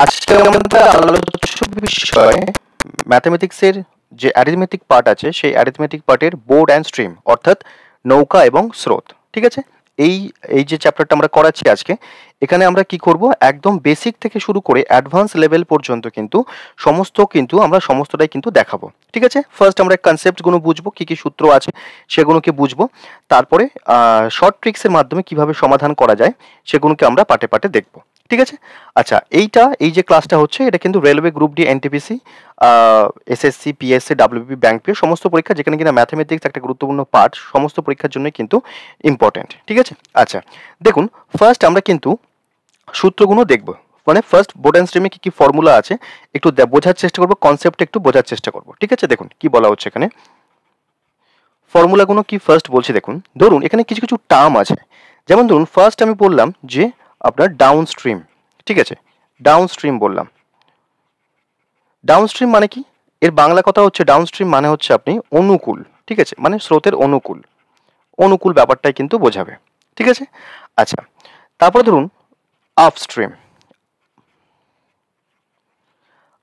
আজকে আমাদের আলোচ্য বিষয় ম্যাথমেটিক্সের যে অ্যারিথমেটিক পার্ট আছে সেই অ্যারিথমেটিক পার্টের বোর্ড অ্যান্ড স্ট্রিম অর্থাৎ নৌকা এবং স্রোত। ঠিক আছে, এই এই যে চ্যাপ্টারটা আমরা করাচ্ছি আজকে, এখানে আমরা কি করব, একদম বেসিক থেকে শুরু করে অ্যাডভান্স লেভেল পর্যন্ত আমরা সমস্তটাই কিন্তু দেখাবো। ঠিক আছে, ফার্স্ট আমরা কনসেপ্টগুলো বুঝবো, কি কি সূত্র আছে সেগুলোকে বুঝবো, তারপরে শর্ট ট্রিক্সের মাধ্যমে কিভাবে সমাধান করা যায় সেগুলোকে আমরা পাটে পাটে দেখবো। ঠিক আছে, আচ্ছা এই যে ক্লাসটা হচ্ছে এটা কিন্তু railway group D, NTPC, SSC, PSC, WB, bank P সমস্ত পরীক্ষা, যেখানে কিনা ম্যাথমেটিক্স একটা গুরুত্বপূর্ণ পার্ট, সমস্ত পরীক্ষার জন্য কিন্তু ইম্পর্টেন্ট। ঠিক আছে, আচ্ছা দেখুন, ফার্স্ট আমরা কিন্তু সূত্রগুলো দেখব, মানে ফার্স্ট বোর্ড অ্যান্ড স্ট্রিমে কি কি ফর্মুলা আছে একটু বোঝার চেষ্টা করবো, কনসেপ্ট একটু বোঝার চেষ্টা করবো। ঠিক আছে, দেখুন কি বলা হচ্ছে এখানে, ফর্মুলাগুলো কি ফার্স্ট বলছি। দেখুন, ধরুন এখানে কিছু কিছু টার্ম আছে, যেমন ধরুন ফার্স্ট আমি বললাম যে আপনার ডাউন স্ট্রিম। ঠিক আছে, ডাউন স্ট্রিম বললাম। ডাউন স্ট্রিম মানে কি, এর বাংলা কথা হচ্ছে ডাউন স্ট্রিম মানে হচ্ছে আপনি অনুকূল। ঠিক আছে, মানে স্রোতের অনুকূল, অনুকূল ব্যাপারটাই কিন্তু বোঝাবে। ঠিক আছে, আচ্ছা তারপরে ধরুন আপস্ট্রিম।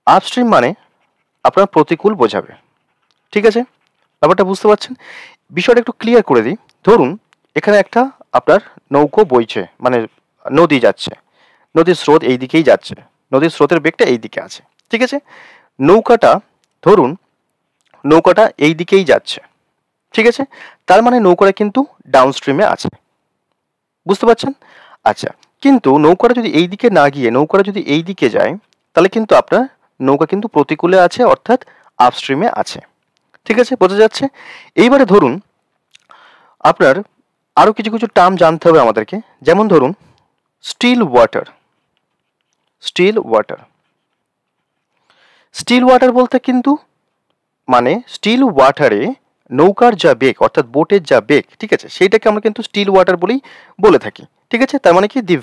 আপস্ট্রিম মানে আপনার প্রতিকূল বোঝাবে। ঠিক আছে, ব্যাপারটা বুঝতে পারছেন, বিষয়টা একটু ক্লিয়ার করে দিই। ধরুন এখানে একটা আপনার নৌকো বইছে, মানে নদী যাচ্ছে, নদীর স্রোত এই দিকেই যাচ্ছে, নদীর স্রোতের বেগটা এই দিকে আছে। ঠিক আছে, ধরুন নৌকাটা এই দিকেই যাচ্ছে। ঠিক আছে, তার মানে নৌকাটা কিন্তু ডাউন স্ট্রিমে আছে, বুঝতে পারছেন। আচ্ছা, কিন্তু নৌকাটা যদি এই দিকে না গিয়ে নৌকাটা যদি এই দিকে যায়, তাহলে কিন্তু আপনার নৌকা কিন্তু প্রতিকূলে আছে, অর্থাৎ আপস্ট্রিমে আছে। ঠিক আছে, বোঝা যাচ্ছে। এইবারে ধরুন আপনার আরো কিছু কিছু টার্ম জানতে হবে আমাদেরকে, যেমন ধরুন still water. Still water, still water বলতে কিন্তু মানে স্টিল ওয়াটারে নৌকার যা বেগ, অর্থাৎ বোটের যা বেগ, ঠিক আছে, সেইটাকে আমরা কিন্তু স্টিল ওয়াটার বলেই বলে থাকি। ঠিক আছে, তার মানে কি, the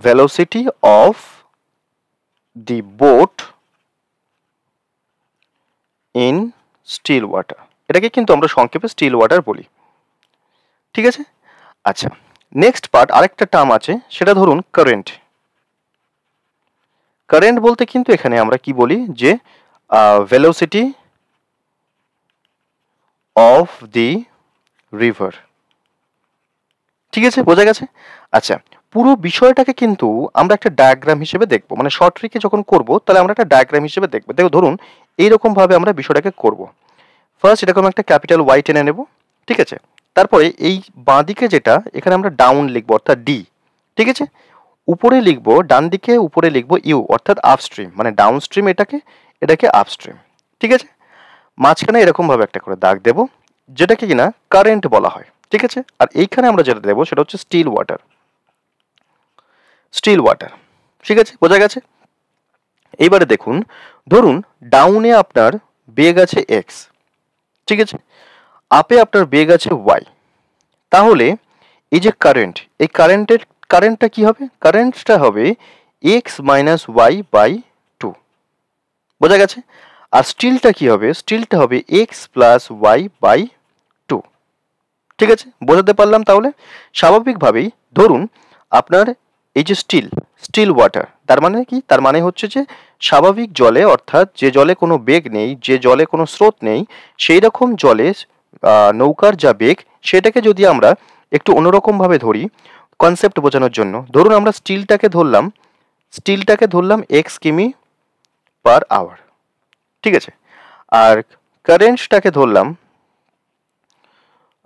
velocity of the boat in still water, এটাকে কিন্তু আমরা সংক্ষেপে স্টিল ওয়াটার বলি। ঠিক আছে, আচ্ছা নেক্সট পার্ট, আরেকটা টার্ম আছে, সেটা ধরুন কারেন্ট। কারেন্ট বলতে কিন্তু এখানে আমরা কি বলি, যে ভেলোসিটি অফ দি রিভার। ঠিক আছে, বোঝা গেছে। আচ্ছা, পুরো বিষয়টাকে কিন্তু আমরা একটা ডায়াগ্রাম হিসেবে দেখবো, মানে শর্ট ট্রিকে যখন করব তাহলে আমরা একটা ডায়াগ্রাম হিসেবে দেখবো। দেখো ধরুন এইরকম ভাবে আমরা বিষয়টাকে করব। ফার্স্ট এরকম একটা ক্যাপিটাল ওয়াই টেনে নেব। ঠিক আছে, তারপরে এই বাঁদিকে যেটা, এখানে আমরা ডাউন লিখবো, অর্থাৎ ডি। ঠিক আছে, উপরে লিখবো, ডান দিকে উপরে লিখবো ইউ, অর্থাৎ আপস্ট্রিম, মানে ডাউন স্ট্রিম এটাকে আপস্ট্রিম। ঠিক আছে, মাঝখানে এরকম ভাবে একটা করে দাগ দেব, যেটাকে কিনা কারেন্ট বলা হয়। ঠিক আছে, আর এইখানে আমরা যেটা দেবো সেটা হচ্ছে স্টিল ওয়াটার। স্টিল ওয়াটার, ঠিক আছে, বোঝা গেছে। এইবারে দেখুন, ধরুন ডাউনে আপনার বেগ আছে এক্স, ঠিক আছে, আপে আপনার বেগ আছে ওয়াই, তাহলে এই যে কারেন্ট, এই কারেন্টটা কি হবে, কারেন্টটা হবে X minus Y by two, বোঝা গেছে। আর স্টিলটা কি হবে, স্টিলটা হবে X plus Y by two. ঠিক আছে, বোঝাতে পারলাম। তাহলে স্বাভাবিকভাবেই ধরুন আপনার এই যে স্টিল ওয়াটার, তার মানে কি, তার মানে হচ্ছে যে স্বাভাবিক জলে, অর্থাৎ যে জলে কোনো বেগ নেই, যে জলে কোনো স্রোত নেই, সেই রকম জলে নৌকার যা বেগ, সেটাকে যদি আমরা একটু অন্যরকমভাবে ধরি কনসেপ্ট বোঝানোর জন্য, ধরুন আমরা স্টিলটাকে ধরলাম এক্স কিমি পার আওয়ার। ঠিক আছে, আর কারেন্টটাকে ধরলাম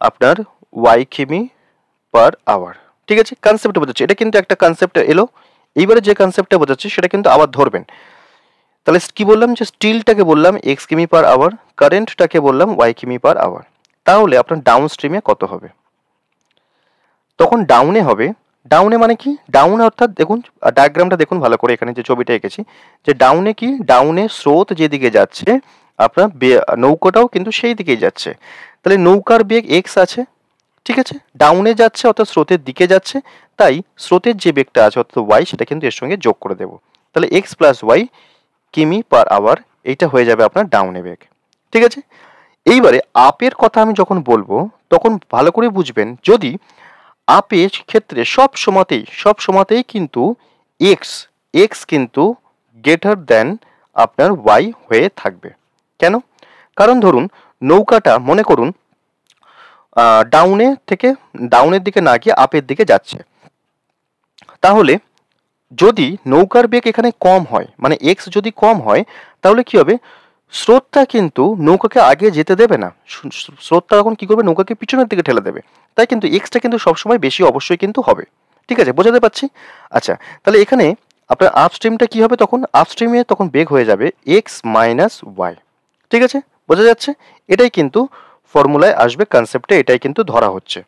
আপনার ওয়াই কিমি পার আওয়ার। ঠিক আছে, কনসেপ্ট বোঝাচ্ছে, এটা কিন্তু একটা কনসেপ্ট এলো। এইবারে যে কনসেপ্টটা বোঝাচ্ছে সেটা কিন্তু আবার ধরবেন। তাহলে কি বললাম, যে স্টিলটাকে বললাম এক্স কিমি পার আওয়ার, কারেন্টটাকে বললাম ওয়াই কিমি পার আওয়ার। তাহলে আপনার ডাউন স্ট্রিমে কত হবে, তখন ডাউনে হবে, ডাউনে মানে কি, ডাউন অর্থাৎ দেখুন ডায়াগ্রামটা দেখুন ভালো করে, এখানে যে ছবিটা এঁকেছি, যে ডাউনে কি, ডাউনে স্রোত যেদিকে যাচ্ছে আপনার নৌকাটাও কিন্তু সেই দিকেই যাচ্ছে। তাহলে নৌকার বেগ এক্স আছে, ঠিক আছে, ডাউনে যাচ্ছে অর্থাৎ স্রোতের দিকে যাচ্ছে, তাই স্রোতের যে বেগটা আছে অর্থাৎ ওয়াই, সেটা কিন্তু এর সঙ্গে যোগ করে দেব। তাহলে এক্স প্লাস ওয়াই কিমি পার আওয়ার, এইটা হয়ে যাবে আপনার ডাউনে বেগ। ঠিক আছে, এইবারে আপের কথা আমি যখন বলবো তখন ভালো করে বুঝবেন, যদি আপের ক্ষেত্রে সব সময়তেই কিন্তু এক্স এক্স কিন্তু গ্রেটার দেন আপনার ওয়াই হয়ে থাকবে। কেন? কারণ ধরুন নৌকাটা মনে করুন ডাউনের দিকে না গিয়ে আপের দিকে যাচ্ছে, তাহলে যদি নৌকার বেগ এখানে কম হয়, মানে এক্স যদি কম হয়, তাহলে কি হবে, স্রোতটা কিন্তু নৌকাকে আগে যেতে দেবে না, স্রোতটা তখন কি করবে, নৌকাকে পিছনের দিকে ঠেলে দেবে। তাই কিন্তু এক্সটা কিন্তু সবসময় বেশি অবশ্যই কিন্তু হবে। ঠিক আছে, বোঝাতে পারছি? আচ্ছা, তাহলে এখানে আপনার আপস্ট্রিমটা কি হবে, তখন আপস্ট্রিমে তখন বেগ হয়ে যাবে এক্স মাইনাস ওয়াই। ঠিক আছে, বোঝা যাচ্ছে? এটাই কিন্তু ফর্মুলায় আসবে, কনসেপ্টে এটাই কিন্তু ধরা হচ্ছে।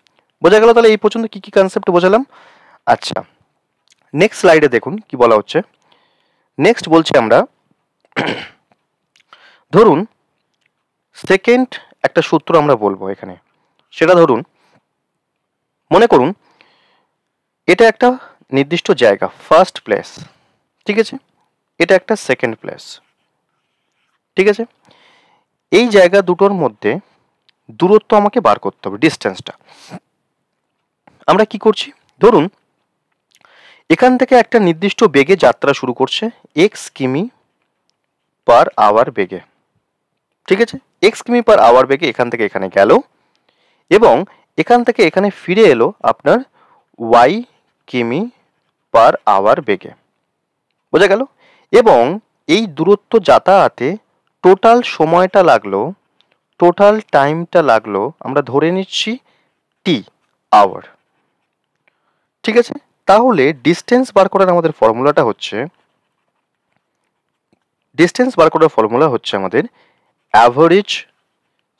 বোঝা গেল? তাহলে এই পর্যন্ত কি কি কনসেপ্ট বোঝালাম। আচ্ছা, নেক্সট স্লাইডে দেখুন কি বলা হচ্ছে। নেক্সট বলছি আমরা, ধরুন সেকেন্ড একটা সূত্র আমরা বলবো এখানে, সেটা ধরুন মনে করুন এটা একটা নির্দিষ্ট জায়গা, ফার্স্ট প্লেস। ঠিক আছে, এটা একটা সেকেন্ড প্লেস। ঠিক আছে, এই জায়গা দুটোর মধ্যে দূরত্ব আমাকে বার করতে হবে, ডিস্টেন্সটা। আমরা কি করছি, ধরুন এখান থেকে একটা নির্দিষ্ট বেগে যাত্রা শুরু করছে, এক্স কিমি পার আওয়ার বেগে। ঠিক আছে, এক্স কিমি পার আওয়ার বেগে এখান থেকে এখানে গেল, এবং এখান থেকে এখানে ফিরে এলো আপনার ওয়াই কিমি পার আওয়ার বেগে। বোঝা গেল? এবং এই দূরত্ব যাতায়াতে টোটাল সময়টা লাগলো, টোটাল টাইমটা লাগলো, আমরা ধরে নিচ্ছি টি আওয়ার। ঠিক আছে, তাহলে ডিস্টেন্স বার করার আমাদের ফর্মুলাটা হচ্ছে, ডিস্টেন্স বার করার ফর্মুলা হচ্ছে আমাদের অ্যাভারেজ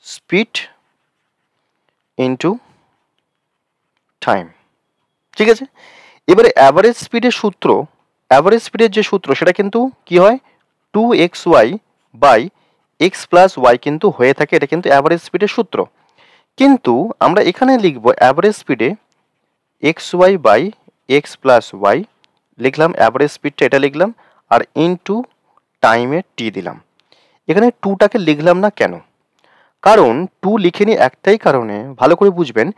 স্পিড ইনটু টাইম। ঠিক আছে, এবারে অ্যাভারেজ স্পিডের সূত্র, অ্যাভারেজ স্পিডের যে সূত্র সেটা কিন্তু কি হয়, 2xy by X plus Y কিন্তু হয়ে থাকে, এটা কিন্তু অ্যাভারেজ স্পিডের সূত্র। কিন্তু আমরা এখানে লিখব অ্যাভারেজ স্পিডে X Y by X plus Y লিখলাম, অ্যাভারেজ স্পিডটা এটা লিখলাম, আর ইনটু টাইমে টি দিলাম। এখানে টুটাকে লিখলাম না কেন, কারণ টু লিখেনি একটাই কারণে, ভালো করে বুঝবেন,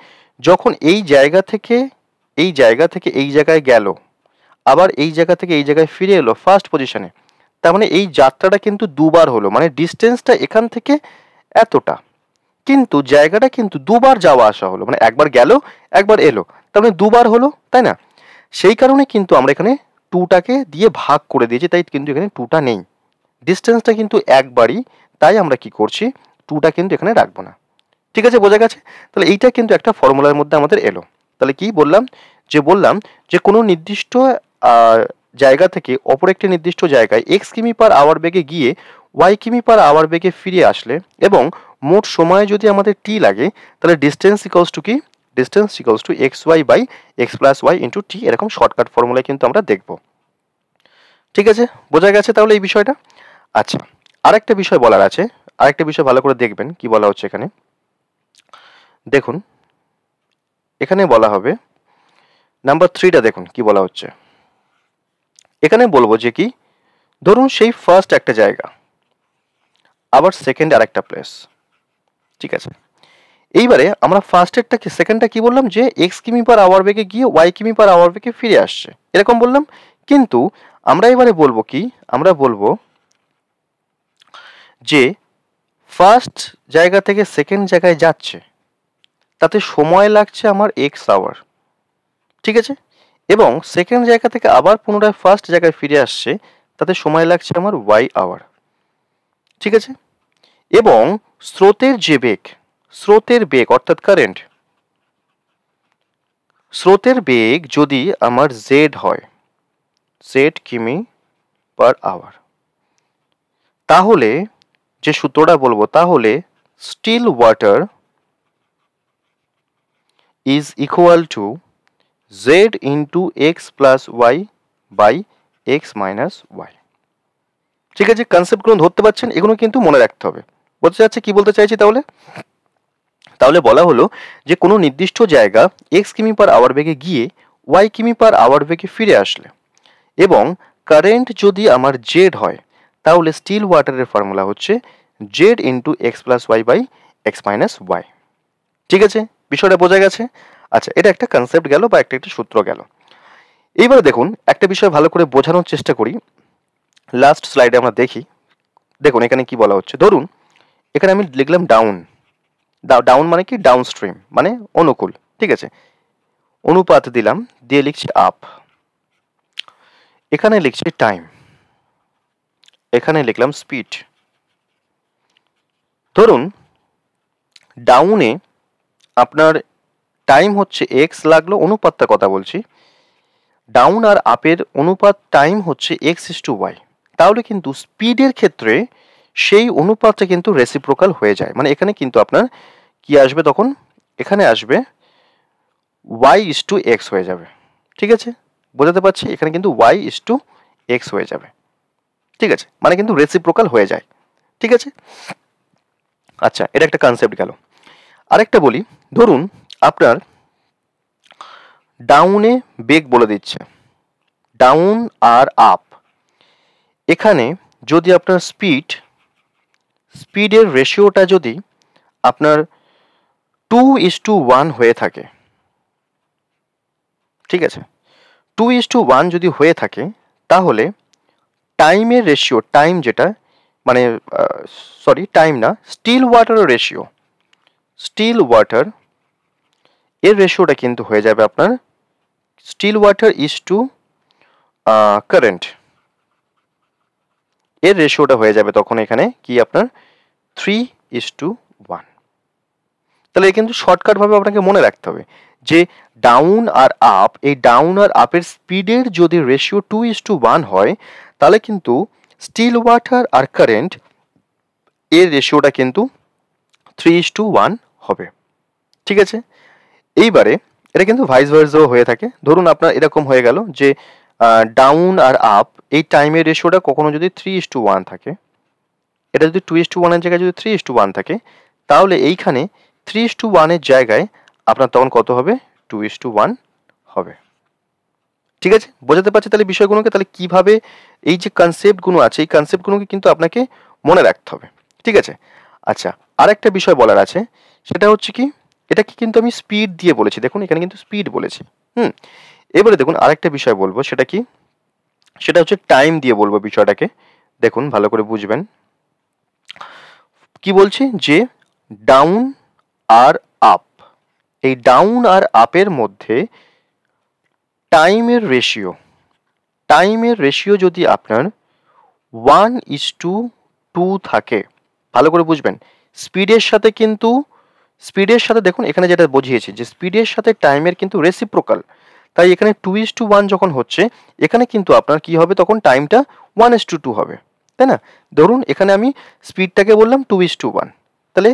যখন এই জায়গা থেকে এই জায়গায় গেল, আবার এই জায়গা থেকে এই জায়গায় ফিরে এলো ফার্স্ট পজিশনে, তার মানে এই যাত্রাটা কিন্তু দুবার হলো, মানে ডিস্টেন্সটা এখান থেকে এতটা, কিন্তু জায়গাটা কিন্তু দুবার যাওয়া আসা হলো, মানে একবার গেল একবার এলো, তার মানে দুবার হলো, তাই না? সেই কারণে কিন্তু আমরা এখানে টুটাকে দিয়ে ভাগ করে দিয়েছি, তাই কিন্তু এখানে টুটা নেই, ডিস্টেন্সটা কিন্তু একবারই, তাই আমরা কি করছি, টুটা কিন্তু এখানে রাখবো না। ঠিক আছে, বোঝা গেছে? তাহলে এইটা কিন্তু একটা ফর্মুলার মধ্যে আমাদের এলো। তাহলে কি বললাম, যে কোনো নির্দিষ্ট জায়গা থেকে অপর একটি নির্দিষ্ট জায়গায় এক্স কিমি পার আওয়ার বেগে গিয়ে ওয়াই কিমি পার আওয়ার বেগে ফিরে আসলে, এবং মোট সময় যদি আমাদের টি লাগে, তাহলে ডিস্টেন্স ইকুয়ালস টু কি, distance equals to X Y by X plus Y into T, এরকম শর্টকাট ফর্মুলায় কিন্তু আমরা দেখব। ঠিক আছে, বোঝা গেছে তাহলে এই বিষয়টা? আচ্ছা, আরেকটা বিষয় বলার আছে, আরেকটা বিষয় ভালো করে দেখবেন কি বলা হচ্ছে এখানে। দেখুন এখানে বলা হবে নাম্বার 3টা, দেখুন কি বলা হচ্ছে। এখানে বলবো যে কি, ধরুন সেই ফার্স্ট একটা জায়গা, আবার সেকেন্ড আর একটা প্লেস। ঠিক আছে, এইবারে আমরা ফার্স্টেরটা কি, সেকেন্ডটা কি বললাম, যে এক্স কিমি পার আওয়ার বেগে গিয়ে ওয়াই কিমি পার আওয়ার বেগে ফিরে আসছে, এরকম বললাম। কিন্তু আমরা এবারে বলবো কি, আমরা বলবো যে ফার্স্ট জায়গা থেকে সেকেন্ড জায়গায় যাচ্ছে, তাতে সময় লাগছে আমার এক্স আওয়ার। ঠিক আছে, এবং সেকেন্ড জায়গা থেকে আবার পুনরায় ফার্স্ট জায়গায় ফিরে আসছে, তাতে সময় লাগছে আমার ওয়াই আওয়ার। ঠিক আছে, এবং স্রোতের যে বেগ, স্রোতের বেগ অর্থাৎ কারেন্ট, স্রোতের বেগ যদি আমার জেড হয়, জেড কিমি পার আওয়ার, তাহলে যে সূত্রটা বলবো, তাহলে still water is equal to Z into X plus Y by X minus Y. ঠিক আছে, কনসেপ্টগুলো ধরতে পারছেন, এগুলো কিন্তু মনে রাখতে হবে। বোঝা যাচ্ছে কি বলতে চাইছি? তাহলে বলা হলো যে কোনো নির্দিষ্ট জায়গা এক্স কিমি পার আওয়ার বেগে গিয়ে ওয়াই কিমি পার আওয়ার বেগে ফিরে আসলে, এবং কারেন্ট যদি আমার জেড হয়, তাহলে স্টিল ওয়াটারের ফর্মুলা হচ্ছে Z into X plus Y by X minus Y. ঠিক আছে, বিষয়টা বোঝা গেছে? আচ্ছা, এটা একটা কনসেপ্ট গেল বা একটা সূত্র গেল। এইবারে দেখুন একটা বিষয় ভালো করে বোঝানোর চেষ্টা করি। লাস্ট স্লাইডে আমরা দেখি। দেখুন এখানে কি বলা হচ্ছে, ধরুন এখানে আমি লিখলাম ডাউন। ডাউন মানে কি, ডাউন স্ট্রিম মানে অনুকূল, ঠিক আছে। অনুপাত দিলাম, দিয়ে লিখছি আপ। এখানে লিখছি টাইম, এখানে লিখলাম স্পিড। ধরুন ডাউনে আপনার টাইম হচ্ছে এক্স লাগলো, অনুপাতটার কথা বলছি। ডাউন আর আপের অনুপাত টাইম হচ্ছে এক্স ইস টু ওয়াই। তাহলে কিন্তু স্পিডের ক্ষেত্রে সেই অনুপাতটা কিন্তু রেসিপ্রোকাল হয়ে যায়। মানে এখানে কিন্তু আপনার কি আসবে তখন, এখানে আসবে ওয়াই ইস টু এক্স হয়ে যাবে, ঠিক আছে। বোঝাতে পারছি, এখানে কিন্তু ওয়াই ইস টু এক্স হয়ে যাবে, ঠিক আছে। মানে কিন্তু রেসিপ্রোকাল হয়ে যায়, ঠিক আছে। আচ্ছা, এটা একটা কনসেপ্ট গেল। আরেকটা বলি, ধরুন আপনার ডাউনে বেগ বলে দিচ্ছে, ডাউন আর আপ। এখানে যদি আপনার স্পিডের রেশিওটা যদি আপনার 2:1 হয়ে থাকে, ঠিক আছে, 2:1 যদি হয়ে থাকে, তাহলে টাইমের রেশিও, টাইম যেটা মানে সরি টাইম না, স্টিল ওয়াটারের রেশিও, স্টিল ওয়াটার এর রেশিওটা কিন্তু হয়ে যাবে আপনার still water is to current, এর রেশিওটা হয়ে যাবে তখন এখানে কি আপনার 3:1। তাহলে কিন্তু শর্টকাটভাবে আপনাকে মনে রাখতে হবে যে ডাউন আর আপ, এই ডাউন আর আপের স্পিডের যদি রেশিও 2:1 হয়, তাহলে কিন্তু স্টিল ওয়াটার আর কারেন্ট এর রেশিওটা কিন্তু 3:1 হবে, ঠিক আছে। এইবারে এটা কিন্তু ভাইস ভার্সাও হয়ে থাকে। ধরুন আপনার এরকম হয়ে গেল যে ডাউন আর আপ এই টাইমের রেশিওটা কখনো যদি 3:1 থাকে, এটা যদি 2:1 এর জায়গায় যদি 3:1 থাকে, তাহলে এইখানে 3:1 এর জায়গায় আপনার তখন কত হবে, 2:1 হবে, ঠিক আছে। বোঝাতে পারছি তাহলে বিষয়গুলোকে, তাহলে কিভাবে এই যে কনসেপ্টগুলো আছে, এই কনসেপ্টগুলোকে কিন্তু আপনাকে মনে রাখতে হবে, ঠিক আছে। আচ্ছা, আরেকটা বিষয় বলার আছে, সেটা হচ্ছে কি, এটাকে কিন্তু আমি স্পিড দিয়ে বলেছি, দেখুন এখানে কিন্তু স্পিড বলেছি। এবারে দেখুন আরেকটা বিষয় বলবো, সেটা কি, সেটা হচ্ছে টাইম দিয়ে বলবো বিষয়টাকে। দেখুন ভালো করে বুঝবেন কি বলছি, যে ডাউন আর আপ, এই ডাউন আর আপের মধ্যে টাইমের রেশিও যদি আপনার 1:2 থাকে, ভালো করে বুঝবেন। স্পিডের সাথে কিন্তু, স্পিডের সাথে দেখুন এখানে যেটা বুঝিয়েছি যে স্পিডের সাথে টাইমের কিন্তু রেসিপ্রোকাল, তাই এখানে 2:1 যখন হচ্ছে, এখানে কিন্তু আপনার কি হবে তখন, টাইমটা 1:2 হবে, তাই না। ধরুন এখানে আমি স্পিডটাকে বললাম 2:1, তাহলে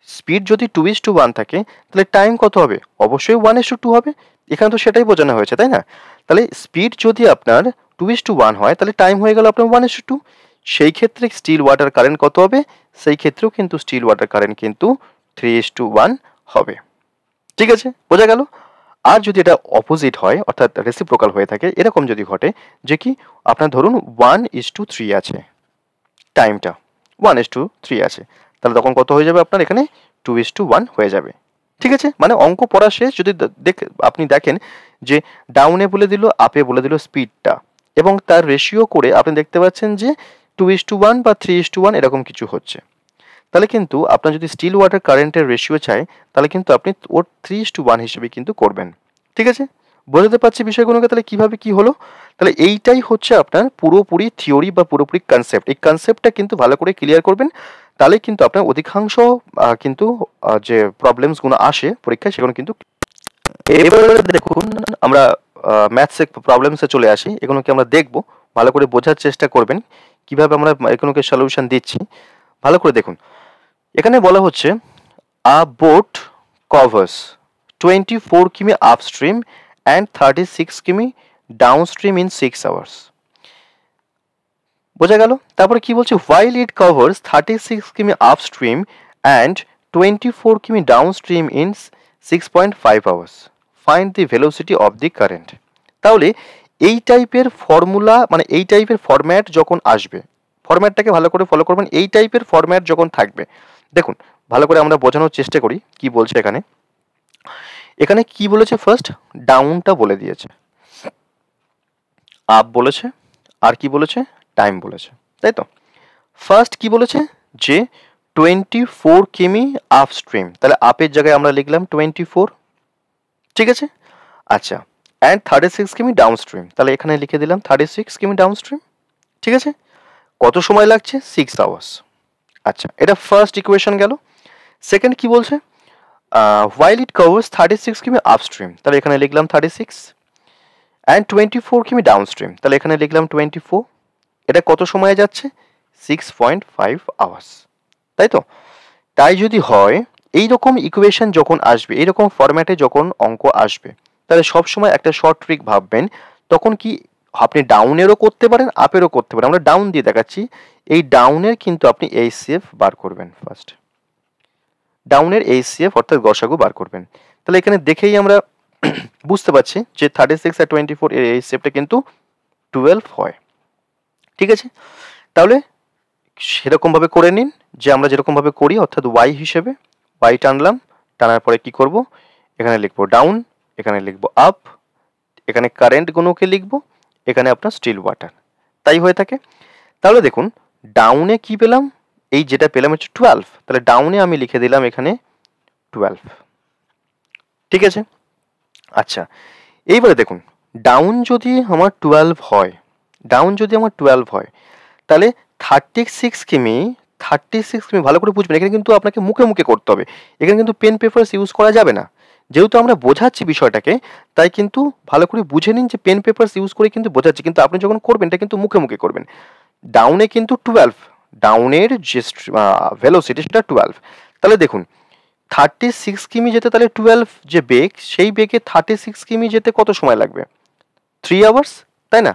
স্পিড যদি 2:1 থাকে, তাহলে টাইম কত হবে, অবশ্যই 1:2 হবে। এখানে তো সেটাই বোঝানো হয়েছে, তাই না। তাহলে স্পিড যদি আপনার 2:1 হয়, তাহলে টাইম হয়ে গেল আপনার 1:2। সেই ক্ষেত্রে স্টিল ওয়াটার কারেন্ট কত হবে, সেই ক্ষেত্রেও কিন্তু স্টিল ওয়াটার কারেন্ট কিন্তু 3:1 হবে, ঠিক আছে, বোঝা গেল। আর যদি এটা অপোজিট হয়, অর্থাৎ রেসিপ্রোকাল হয়ে থাকে, এরকম যদি ঘটে যে কি আপনার ধরুন 1:3 আছে, টাইমটা 1:3 আছে, তাহলে তখন কত হয়ে যাবে আপনার এখানে 2:1 হয়ে যাবে, ঠিক আছে। মানে অঙ্ক পড়া শেষ, যদি আপনি দেখেন যে ডাউনে বলে দিল, আপে বলে দিল স্পিডটা, এবং তার রেশিও করে আপনি দেখতে পাচ্ছেন যে 2:1 বা 3:1 এরকম কিছু হচ্ছে, তাহলে কিন্তু আপনার যদি স্টিল ওয়াটার কারেন্টের রেশিও চাই, তাহলে কিন্তু আপনি ওর 3:1 হিসেবে কিন্তু করবেন, ঠিক আছে। বোঝাতে পারছি বিষয়গুলোকে, তাহলে কিভাবে কি হলো। তাহলে এইটাই হচ্ছে আপনার পুরোপুরি থিওরি বা পুরোপুরি কনসেপ্ট। এই কনসেপ্টটা কিন্তু ভালো করে ক্লিয়ার করবেন, তাহলে কিন্তু আপনার অধিকাংশ কিন্তু যে প্রবলেমসগুলো আসে পরীক্ষায়, সেগুলো কিন্তু। এবারে দেখুন আমরা ম্যাথসে প্রবলেমসে চলে আসি, এগুলোকে আমরা দেখব, ভালো করে বোঝার চেষ্টা করবেন কিভাবে আমরা এগুলোকে সলিউশন দিচ্ছি। ভালো করে দেখুন, এখানে বলা হচ্ছে আ বোট কভার্স 24 কিমি আপস্ট্রিম অ্যান্ড 36 কিমি ডাউনস্ট্রিম ইন 6 আওয়ার্স। বোঝা গেল। তারপরে কি বলছে, while it covers 36 কিমি আপস্ট্রিম অ্যান্ড 24 কিমি downstream in 6.5 hours, find the velocity of the current. তাহলে এই টাইপের ফর্মুলা, মানে এই টাইপের ফরম্যাট যখন আসবে, ফরম্যাটটাকে ভালো করে ফলো করবেন। এই টাইপের ফরম্যাট যখন থাকবে, দেখুন ভালো করে আমরা বোঝানোর চেষ্টা করি কি বলছে এখানে কি বলেছে, ফার্স্ট ডাউনটা বলে দিয়েছে, আপ বলেছে, আর কি বলেছে, টাইম বলেছে, তাই তো। ফার্স্ট কি বলেছে যে 24 কিমি আপ স্ট্রিম, তাহলে আপের জায়গায় আমরা লিখলাম 24, ঠিক আছে। আচ্ছা, অ্যান্ড 36 কিমি ডাউন স্ট্রিম, তাহলে এখানে লিখে দিলাম 36 কিমি ডাউন স্ট্রিম, ঠিক আছে। কত সময় লাগছে, 6 আওয়ার্স। আচ্ছা, এটা ফার্স্ট ইকুয়েশন গেল। সেকেন্ড কি বলছে, while it covers 36 কিমি আপস্ট্রিম, তাহলে এখানে লিখলাম 36, অ্যান্ড 24 কিমি ডাউনস্ট্রিম, তাহলে এখানে লিখলাম 24। এটা কত সময়ে যাচ্ছে, 6.5 আওয়ার্স, তাই তো। তাই যদি হয় এইরকম ইকুয়েশন যখন আসবে, এইরকম ফরম্যাটে যখন অঙ্ক আসবে, তাহলে সবসময় একটা শর্ট ট্রিক ভাববেন। তখন কি আপনি ডাউনেরও করতে পারেন, আপেরও করতে পারেন। আমরা ডাউন দিয়ে দেখাচ্ছি। এই ডাউনের কিন্তু আপনি এইচসিএফ বার করবেন ফার্স্ট, ডাউনের এইচসিএফ অর্থাৎ গসাগু বার করবেন। তাহলে এখানে দেখেই আমরা বুঝতে পারছি যে 36 আর 24 এর এইচসিএফটা কিন্তু 12 হয়, ঠিক আছে। তাহলে সেরকমভাবে করে নিন যে আমরা যেরকমভাবে করি, অর্থাৎ ওয়াই হিসেবে ওয়াই টানলাম, টানার পরে কি করব, এখানে লিখবো ডাউন, এখানে লিখবো আপ, এখানে কারেন্ট গুণকে লিখবো, এখানে আপনার স্টিল ওয়াটার, তাই হয়ে থাকে। তাহলে দেখুন ডাউনে কি পেলাম, এই যেটা পেলাম হচ্ছে 12, তাহলে ডাউনে আমি লিখে দিলাম এখানে 12, ঠিক আছে। আচ্ছা, এইবারে দেখুন ডাউন যদি আমার 12 হয়, ডাউন যদি আমার 12 হয়, তাহলে 36 কিমি, 36 কিমি ভালো করে বুঝবেন, এখানে কিন্তু আপনাকে মুখে মুখে করতে হবে, এখানে কিন্তু পেন পেপারস ইউজ করা যাবে না। যেহেতু আমরা বোঝাচ্ছি বিষয়টাকে, তাই কিন্তু ভালো করে বুঝে নিন যে পেন পেপারস ইউজ করে কিন্তু বোঝাচ্ছি, কিন্তু আপনি যখন করবেন এটা কিন্তু মুখে মুখে করবেন। ডাউনে কিন্তু 12, ডাউনের যে ভেলোসিটি সেটা 12, তাহলে দেখুন 36 কিমি যেতে তাহলে 12 যে বেগ, সেই বেগে 36 কিমি যেতে কত সময় লাগবে, 3 আওয়ার্স, তাই না।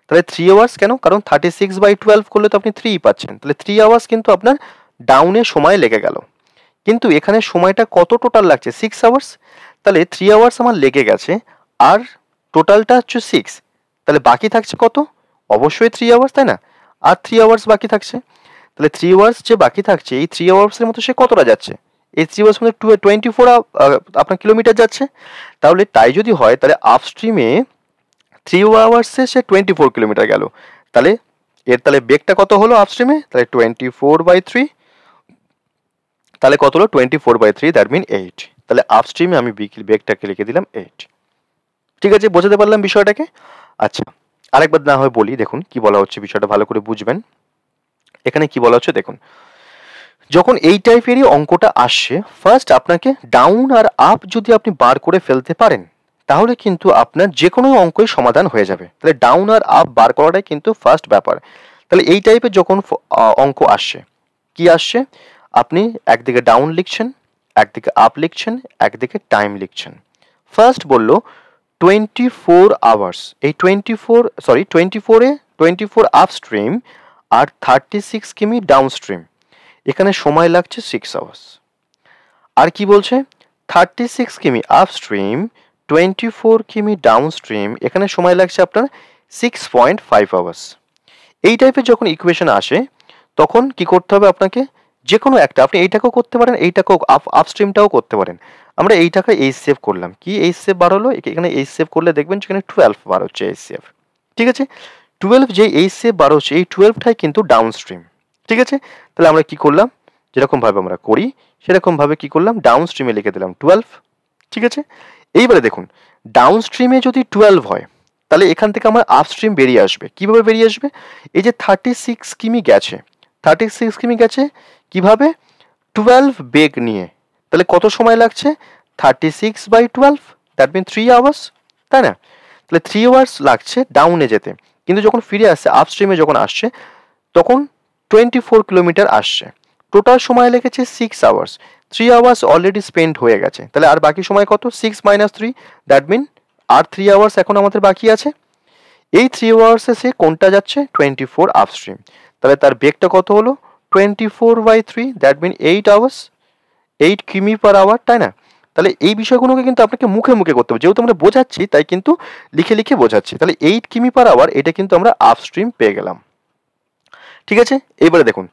তাহলে 3 আওয়ার্স কেন, কারণ 36/12 করলে তো আপনি 3 পাচ্ছেন, তাহলে 3 আওয়ার্স কিন্তু আপনার ডাউনে সময় লেগে গেল। কিন্তু এখানে সময়টা কত টোটাল লাগছে, 6 আওয়ার্স, তাহলে 3 আওয়ার্স আমার লেগে গেছে, আর টোটালটা হচ্ছে 6, তাহলে বাকি থাকছে কত, অবশ্যই 3 আওয়ার্স, তাই না। আর 3 আওয়ার্স বাকি থাকছে, তাহলে 3 আওয়ার্স যে বাকি থাকছে, এই 3 আওয়ার্সের মতো সে কতটা যাচ্ছে, এই 3 আওয়ার্স মধ্যে 24 আপনার কিলোমিটার যাচ্ছে। তাহলে তাই যদি হয়, তাহলে আপস্ট্রিমে 3 আওয়ার্সে সে 24 কিলোমিটার গেল, তাহলে এর তাহলে বেগটা কত হলো আপস্ট্রিমে, তাহলে 24/3, তাহলে কত হলো 24/3, দ্যাট মিন 8, তাহলে আপস্ট্রিমে আমি বেগটাকে লিখে দিলাম 8, ঠিক আছে। বোঝাতে পারলাম বিষয়টাকে। আচ্ছা, আরেকবার না হয় বলি, দেখুন কি বলা হচ্ছে, বিষয়টা ভালো করে বুঝবেন। এখানে কি বলা হচ্ছে দেখুন, যখন এই টাইপেরই অঙ্কটা আসছে, ফার্স্ট আপনাকে ডাউন আর আপ যদি আপনি বার করে ফেলতে পারেন, তাহলে কিন্তু আপনার যে কোনো অঙ্কই সমাধান হয়ে যাবে। তাহলে ডাউন আর আপ বার করাটাই কিন্তু ফার্স্ট ব্যাপার। তাহলে এই টাইপের যখন অঙ্ক আসছে, কি আসছে, আপনি একদিকে ডাউন লিখছেন, একদিকে আপ লিখছেন, একদিকে টাইম লিখছেন। ফার্স্ট বললো 24 আওয়ার্স, এই 24 আপ স্ট্রিম আর 36 কিমি ডাউন স্ট্রিম, এখানে সময় লাগছে 6 আওয়ার্স। আর কি বলছে, 36 কিমি আপ স্ট্রিম, 24 কিমি ডাউন স্ট্রিম, এখানে সময় লাগছে আপনার 6.5 আওয়ার্স। এই টাইপের যখন ইকুয়েশন আসে, তখন কি করতে হবে আপনাকে, যে কোনো একটা, আপনি এইটাকেও করতে পারেন, এইটাকেও আপস্ট্রিমটাও করতে পারেন। আমরা এইটাকে এইচ সেভ করলাম, কি এইচ সেভ বার হলো, এখানে এইচ সেভ করলে দেখবেন সেখানে 12 বার হচ্ছে এইচ সেভ, ঠিক আছে। 12 যে এইচ সেভ বার হচ্ছে, এই 12টাই কিন্তু ডাউন স্ট্রিম, ঠিক আছে। তাহলে আমরা কি করলাম, যেরকমভাবে আমরা করি সেরকমভাবে কি করলাম, ডাউন স্ট্রিমে লিখে দিলাম 12, ঠিক আছে। এইবারে দেখুন ডাউন স্ট্রিমে যদি 12 হয়, তাহলে এখান থেকে আমার আপস্ট্রিম বেরিয়ে আসবে, কিভাবে বেরিয়ে আসবে, এই যে 36 কিমি গেছে, 36 কিমি গেছে কিভাবে, 12 বেগ নিয়ে, তাহলে কত সময় লাগছে, 36/12, দ্যাট মিন 3 আওয়ার্স, তাই না। তাহলে 3 আওয়ার্স লাগছে ডাউনে যেতে, কিন্তু যখন ফিরে আসছে আপস্ট্রিমে যখন আসছে, তখন 24 কিলোমিটার আসছে, টোটাল সময় লেগেছে 6 আওয়ার্স, 3 আওয়ার্স অলরেডি স্পেন্ড হয়ে গেছে, তাহলে আর বাকি সময় কত, 6 - 3, দ্যাট মিন আর 3 আওয়ার্স এখন আমাদের বাকি আছে। এই 3 আওয়ার্সে সে কোনটা যাচ্ছে, 24 আপস্ট্রিম, তাহলে তার বেগটা কত হলো, 24/3, দ্যাট মিন 8 আওয়ার্স, 8 কিমি পার আওয়ার, তাই না। তাহলে এই বিষয়গুলোকে কিন্তু আপনাকে মুখে মুখে করতে হবে, যেহেতু আমরা বোঝাচ্ছি তাই কিন্তু লিখে লিখে বোঝাচ্ছি। তাহলে 8 কিমি পার আওয়ার, এটা কিন্তু আমরা আপস্ট্রিম পেয়ে গেলাম, ঠিক আছে। এবারে দেখুন,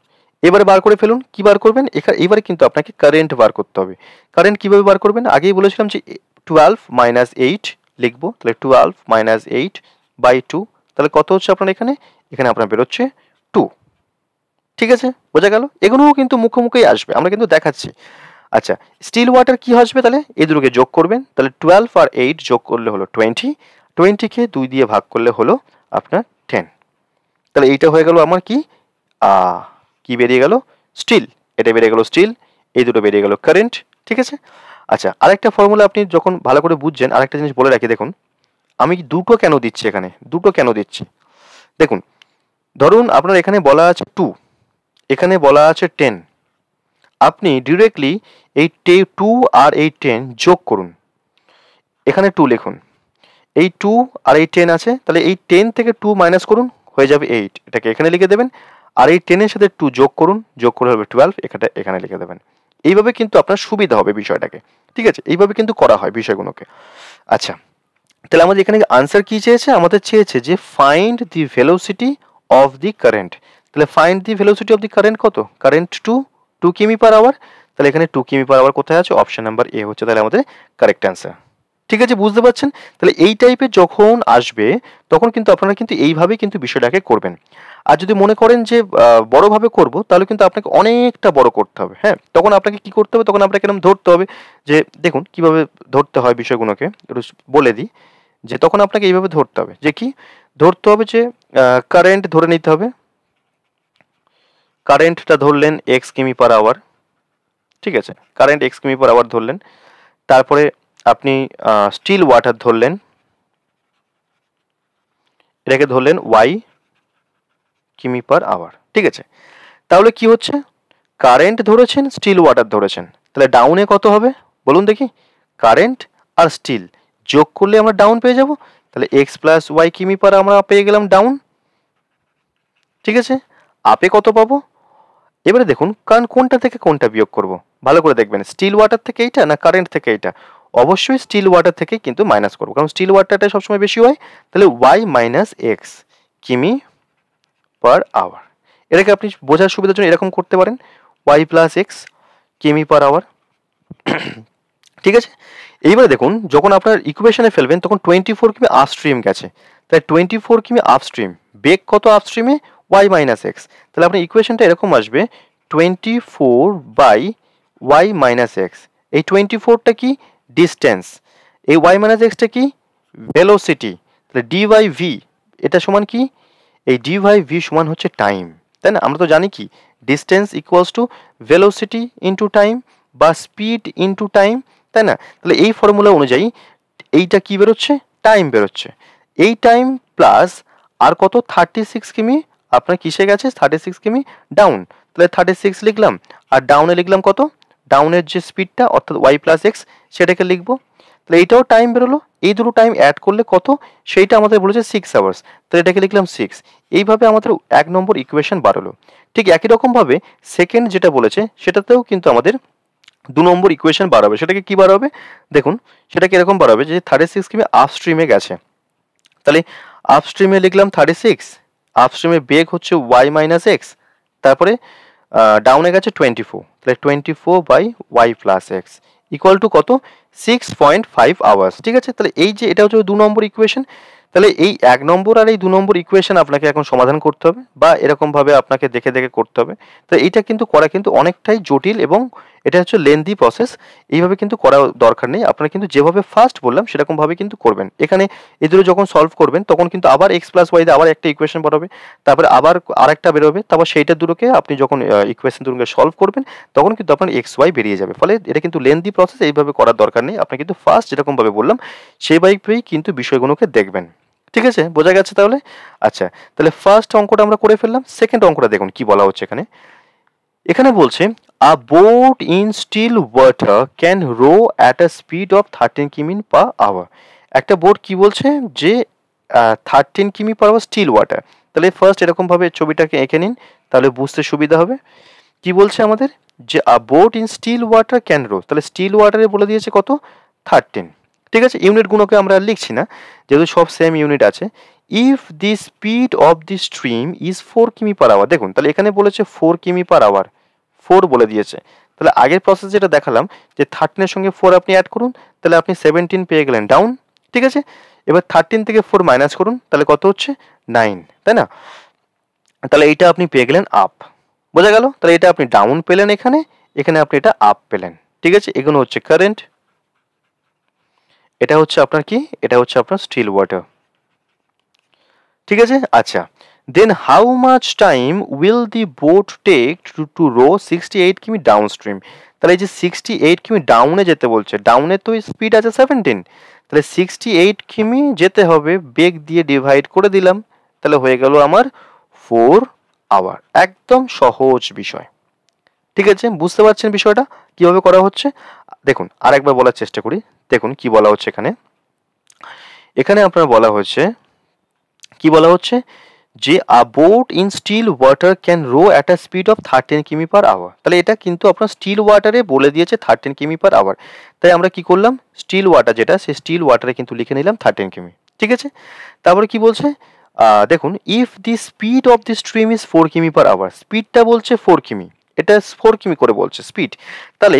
এবারে বার করে ফেলুন, কি বার করবেন, এবারে কিন্তু আপনাকে কারেন্ট বার করতে হবে। কারেন্ট কিভাবে বার করবেন, আগেই বলেছিলাম যে 12 - 8 লিখবো, তাহলে 12 - 8, বাই 2, তাহলে কত হচ্ছে আপনার এখানে? এখানে আপনার বেরোচ্ছে 2। ঠিক আছে, বোঝা গেল? এগুলোও কিন্তু মুখোমুখি আসবে, আমরা কিন্তু দেখাচ্ছি। আচ্ছা, স্টিল ওয়াটার কি আসবে তাহলে? এই দুটোকে যোগ করবেন, তাহলে 12 আর 8 যোগ করলে হলো 20, 20কে 2 দিয়ে ভাগ করলে হলো আপনার 10। তাহলে এইটা হয়ে গেল আমার কি কি বেরিয়ে গেল? স্টিল। এটা বেরিয়ে গেল স্টিল, এই দুটো বেরিয়ে গেল কারেন্ট। ঠিক আছে। আচ্ছা, আরেকটা ফর্মুলা আপনি যখন ভালো করে বুঝছেন, আরেকটা জিনিস বলে রাখি, দেখুন আমি দুটো কেন দিচ্ছি এখানে, দুটো কেন দিচ্ছি দেখুন। ধরুন আপনার এখানে বলা আছে 2, এখানে বলা আছে 10, আপনি ডিরেক্টলি এই 2 আর এই 10 যোগ করুন, এখানে 2 লিখুন, এই 2 আর এই 10 আছে, তাহলে এই 10 থেকে 2 মাইনাস করুন, হয়ে যাবে 8, এটাকে এখানে লিখে দেবেন। আর এই 10 এর সাথে 2 যোগ করুন, যোগ করে হবে 12, এটা এখানে লিখে দেবেন। এইভাবে কিন্তু আপনার সুবিধা হবে বিষয়টাকে। ঠিক আছে, এইভাবে কিন্তু করা হয় বিষয়গুলোকে। আচ্ছা, তাহলে আমাদের এখানে আনসার কি চেয়েছে? আমাদের চেয়েছে যে find the velocity of the current. তাহলে find the velocity of the current কত? কারেন্ট 2 কিমি পার আওয়ার। তাহলে এখানে 2 কিমি পার আওয়ার কোথায় আছে? অপশন নাম্বার এ হচ্ছে তাহলে আমাদের কারেক্ট অ্যান্সার। ঠিক আছে, বুঝতে পারছেন? তাহলে এই টাইপের যখন আসবে তখন কিন্তু আপনারা কিন্তু এইভাবে কিন্তু বিষয়টাকে করবেন। আর যদি মনে করেন যে বড়ভাবে করব, তাহলে কিন্তু আপনাকে অনেকটা বড় করতে হবে। হ্যাঁ, তখন আপনাকে কি করতে হবে? তখন আপনাকে এরকম ধরতে হবে যে, দেখুন কিভাবে ধরতে হয় বিষয়গুলোকে একটু বলে দিই। যে তখন আপনাকে এইভাবে ধরতে হবে, যে কি ধরতে হবে? যে কারেন্ট ধরে নিতে হবে, কারেন্টটা ধরলেন এক্স কিমি পার আওয়ার। ঠিক আছে, কারেন্ট এক্স কিমি পার আওয়ার ধরলেন। তারপরে আপনি স্টিল ওয়াটার ধরলেন, এটাকে ধরলেন ওয়াই কিমি পার আওয়ার। ঠিক আছে, তাহলে কি হচ্ছে? কারেন্ট ধরেছেন, স্টিল ওয়াটার ধরেছেন, তাহলে ডাউনে কত হবে বলুন দেখি? কারেন্ট আর স্টিল যোগ করলে আমরা ডাউন পেয়ে যাব, তাহলে এক্স প্লাস ওয়াই কিমি পার আমরা পেয়ে গেলাম ডাউন। ঠিক আছে, আপে কত পাবো? এবারে দেখুন, কারণ কোনটা থেকে কোনটা বিয়োগ করব, ভালো করে দেখবেন। স্টিল ওয়াটার থেকে এইটা না কারেন্ট থেকে এইটা? অবশ্যই স্টিল ওয়াটার থেকে কিন্তু মাইনাস করবো, কারণ স্টিল ওয়াটারটা সবসময় বেশি হয়। তাহলে ওয়াই মাইনাস এক্স কিমি পার আওয়ার। এটাকে আপনি বোঝার সুবিধার জন্য এরকম করতে পারেন, ওয়াই প্লাস এক্স কিমি পার আওয়ার। ঠিক আছে, এইবারে দেখুন যখন আপনার ইকুয়েশনে ফেলবেন তখন 24 কিমি আপস্ট্রিম গেছে, তাই 24 কিমি আপস্ট্রিম, বেগ কত আপস্ট্রিমে? Y minus x. তাহলে আপনার ইকুয়েশনটা এরকম আসবে 24 বাই ওয়াই মাইনাস এক্স। এই 24টা কি? ডিস্টেন্স। এই ওয়াই মাইনাস এক্সটা কি? ভেলোসিটি। তাহলে ডি বাই ভি এটা সমান কি? এই ডি বাই ভি সমান হচ্ছে টাইম, তাই না? আমরা তো জানি কি distance equals two velocity into time বা স্পিড ইন্টু টাইম, তাই না? তাহলে এই ফর্মুলা অনুযায়ী এইটা কি বেরোচ্ছে? টাইম বেরোচ্ছে। এই টাইম প্লাস আর কত? 36 কিমি আপনার কিসে গেছে? 36 কিমি ডাউন। তাহলে 36 লিখলাম, আর ডাউনে লিখলাম কত? ডাউনের যে স্পিডটা অর্থাৎ ওয়াই প্লাস এক্স সেটাকে লিখবো। তাহলে এইটাও টাইম বেরোলো, এই দুটো টাইম অ্যাড করলে কত? সেইটা আমাদের বলেছে 6 আওয়ার্স, তাহলে এটাকে লিখলাম 6। এইভাবে আমাদের 1 নম্বর ইকুয়েশন বাড়লো। ঠিক একই রকমভাবে সেকেন্ড যেটা বলেছে সেটাতেও কিন্তু আমাদের 2 নম্বর ইকুয়েশন বাড়াবে। সেটাকে কি বাড়াবে দেখুন, সেটাকে এরকম বাড়াবে যে 36 কিমি আপস্ট্রিমে গেছে, তাহলে আপস্ট্রিমে লিখলাম 36, আপস্ট্রিমে বেগ হচ্ছে ওয়াই মাইনাস এক্স, তারপরে ডাউনে গেছে 24, তাহলে 24 by Y plus X equal to কত? 6.5 আওয়ার্স। ঠিক আছে, তাহলে এই যে এটা হচ্ছে 2 নম্বর ইকুয়েশন। তাহলে এই 1 নম্বর আর এই 2 নম্বর ইকুয়েশন আপনাকে এখন সমাধান করতে হবে, বা এরকমভাবে আপনাকে দেখে দেখে করতে হবে। তো এইটা কিন্তু করা কিন্তু অনেকটাই জটিল এবং এটা হচ্ছে লেন্দি প্রসেস। এইভাবে কিন্তু করা দরকার নেই, আপনারা কিন্তু যেভাবে ফার্স্ট বললাম সেরকমভাবে কিন্তু করবেন। এখানে এই দুটো যখন সলভ করবেন তখন কিন্তু আবার এক্স প্লাস ওয়াই দিয়ে আবার একটা ইকুয়েশন বেরোবে, তারপরে আবার আরেকটা বেরোবে, তারপর সেইটার দুটোকে আপনি যখন ইকুয়েশন দুটোকে সলভ করবেন তখন কিন্তু আপনার এক্স ওয়াই বেরিয়ে যাবে। ফলে এটা কিন্তু লেন্দি প্রসেস, এইভাবে করার দরকার নেই। আপনি কিন্তু ফার্স্ট যেরকমভাবে বললাম সেইভাবেই কিন্তু বিষয়গুলোকে দেখবেন। ঠিক আছে, বোঝা গেছে তাহলে? আচ্ছা, তাহলে ফার্স্ট অঙ্কটা আমরা করে ফেললাম। সেকেন্ড অঙ্কটা দেখুন কি বলা হচ্ছে এখানে। এখানে বলছে a boat in still water can row at a speed of 13 কিমি পার আওয়ার। একটা বোট কি বলছে? যে 13 কিমি পার আওয়ার স্টিল ওয়াটার। তাহলে ফার্স্ট এরকমভাবে ছবিটাকে এঁকে নিন, তাহলে বুঝতে সুবিধা হবে। কি বলছে আমাদের? যে a boat in still water can row, তাহলে স্টিল ওয়াটারে বলে দিয়েছে কত? 13। ঠিক আছে, ইউনিটগুলোকে আমরা আর লিখছি না যেহেতু সব সেম ইউনিট আছে। If the speed of the stream is 4 কিমি পার আওয়ার, দেখুন তাহলে এখানে বলেছে 4 কিমি পার আওয়ার, 4 বলে দিয়েছে। তাহলে আগের প্রসেস যেটা দেখালাম যে 13 এর সঙ্গে 4 আপনি অ্যাড করুন, তাহলে আপনি 17 পেয়ে গেলেন ডাউন। ঠিক আছে, এবার 13 থেকে 4 মাইনাস করুন, তাহলে কত হচ্ছে 9, তাই না? তাহলে এইটা আপনি পেয়ে গেলেন আপ, বোঝা গেল? তাহলে এটা আপনি ডাউন পেলেন, এখানে এখানে আপনি এটা আপ পেলেন, ঠিক আছে? এগুলো হচ্ছে কারেন্ট, এটা হচ্ছে আপনার কি, এটা হচ্ছে আপনার স্টিল ওয়াটার, ঠিক আছে? আচ্ছা, then how much time will the boat take to row 68 কিমি ডাউন স্ট্রিম? তাহলে এই যে 68 কিমি ডাউনে যেতে বলছে, ডাউনে তো স্পিড আছে 17, তাহলে 68 কিমি যেতে হবে, বেগ দিয়ে ডিভাইড করে দিলাম, তাহলে হয়ে গেল আমার 4 আওয়ার। একদম সহজ বিষয়, ঠিক আছে? বুঝতে পারছেন বিষয়টা কিভাবে করা হচ্ছে? দেখুন আরেকবার বলার চেষ্টা করি, দেখুন কি বলা হচ্ছে এখানে। এখানে আপনার বলা হচ্ছে, কি বলা হচ্ছে যে a boat in still water can row at a speed of 13 কিমি পার আওয়ার। তাহলে এটা কিন্তু আপনার স্টিল ওয়াটারে বলে দিয়েছে 13 কিমি পার আওয়ার, তাই আমরা কি করলাম, স্টিল ওয়াটার যেটা, সেই স্টিল ওয়াটারে কিন্তু লিখে নিলাম 13 কিমি, ঠিক আছে? তারপরে কি বলছে, দেখুন if the speed of the stream is 4 কিমি পার আওয়ার, স্পিডটা বলছে 4 কিমি, এটা 4 কিমি করে বলছে স্পিড, তাহলে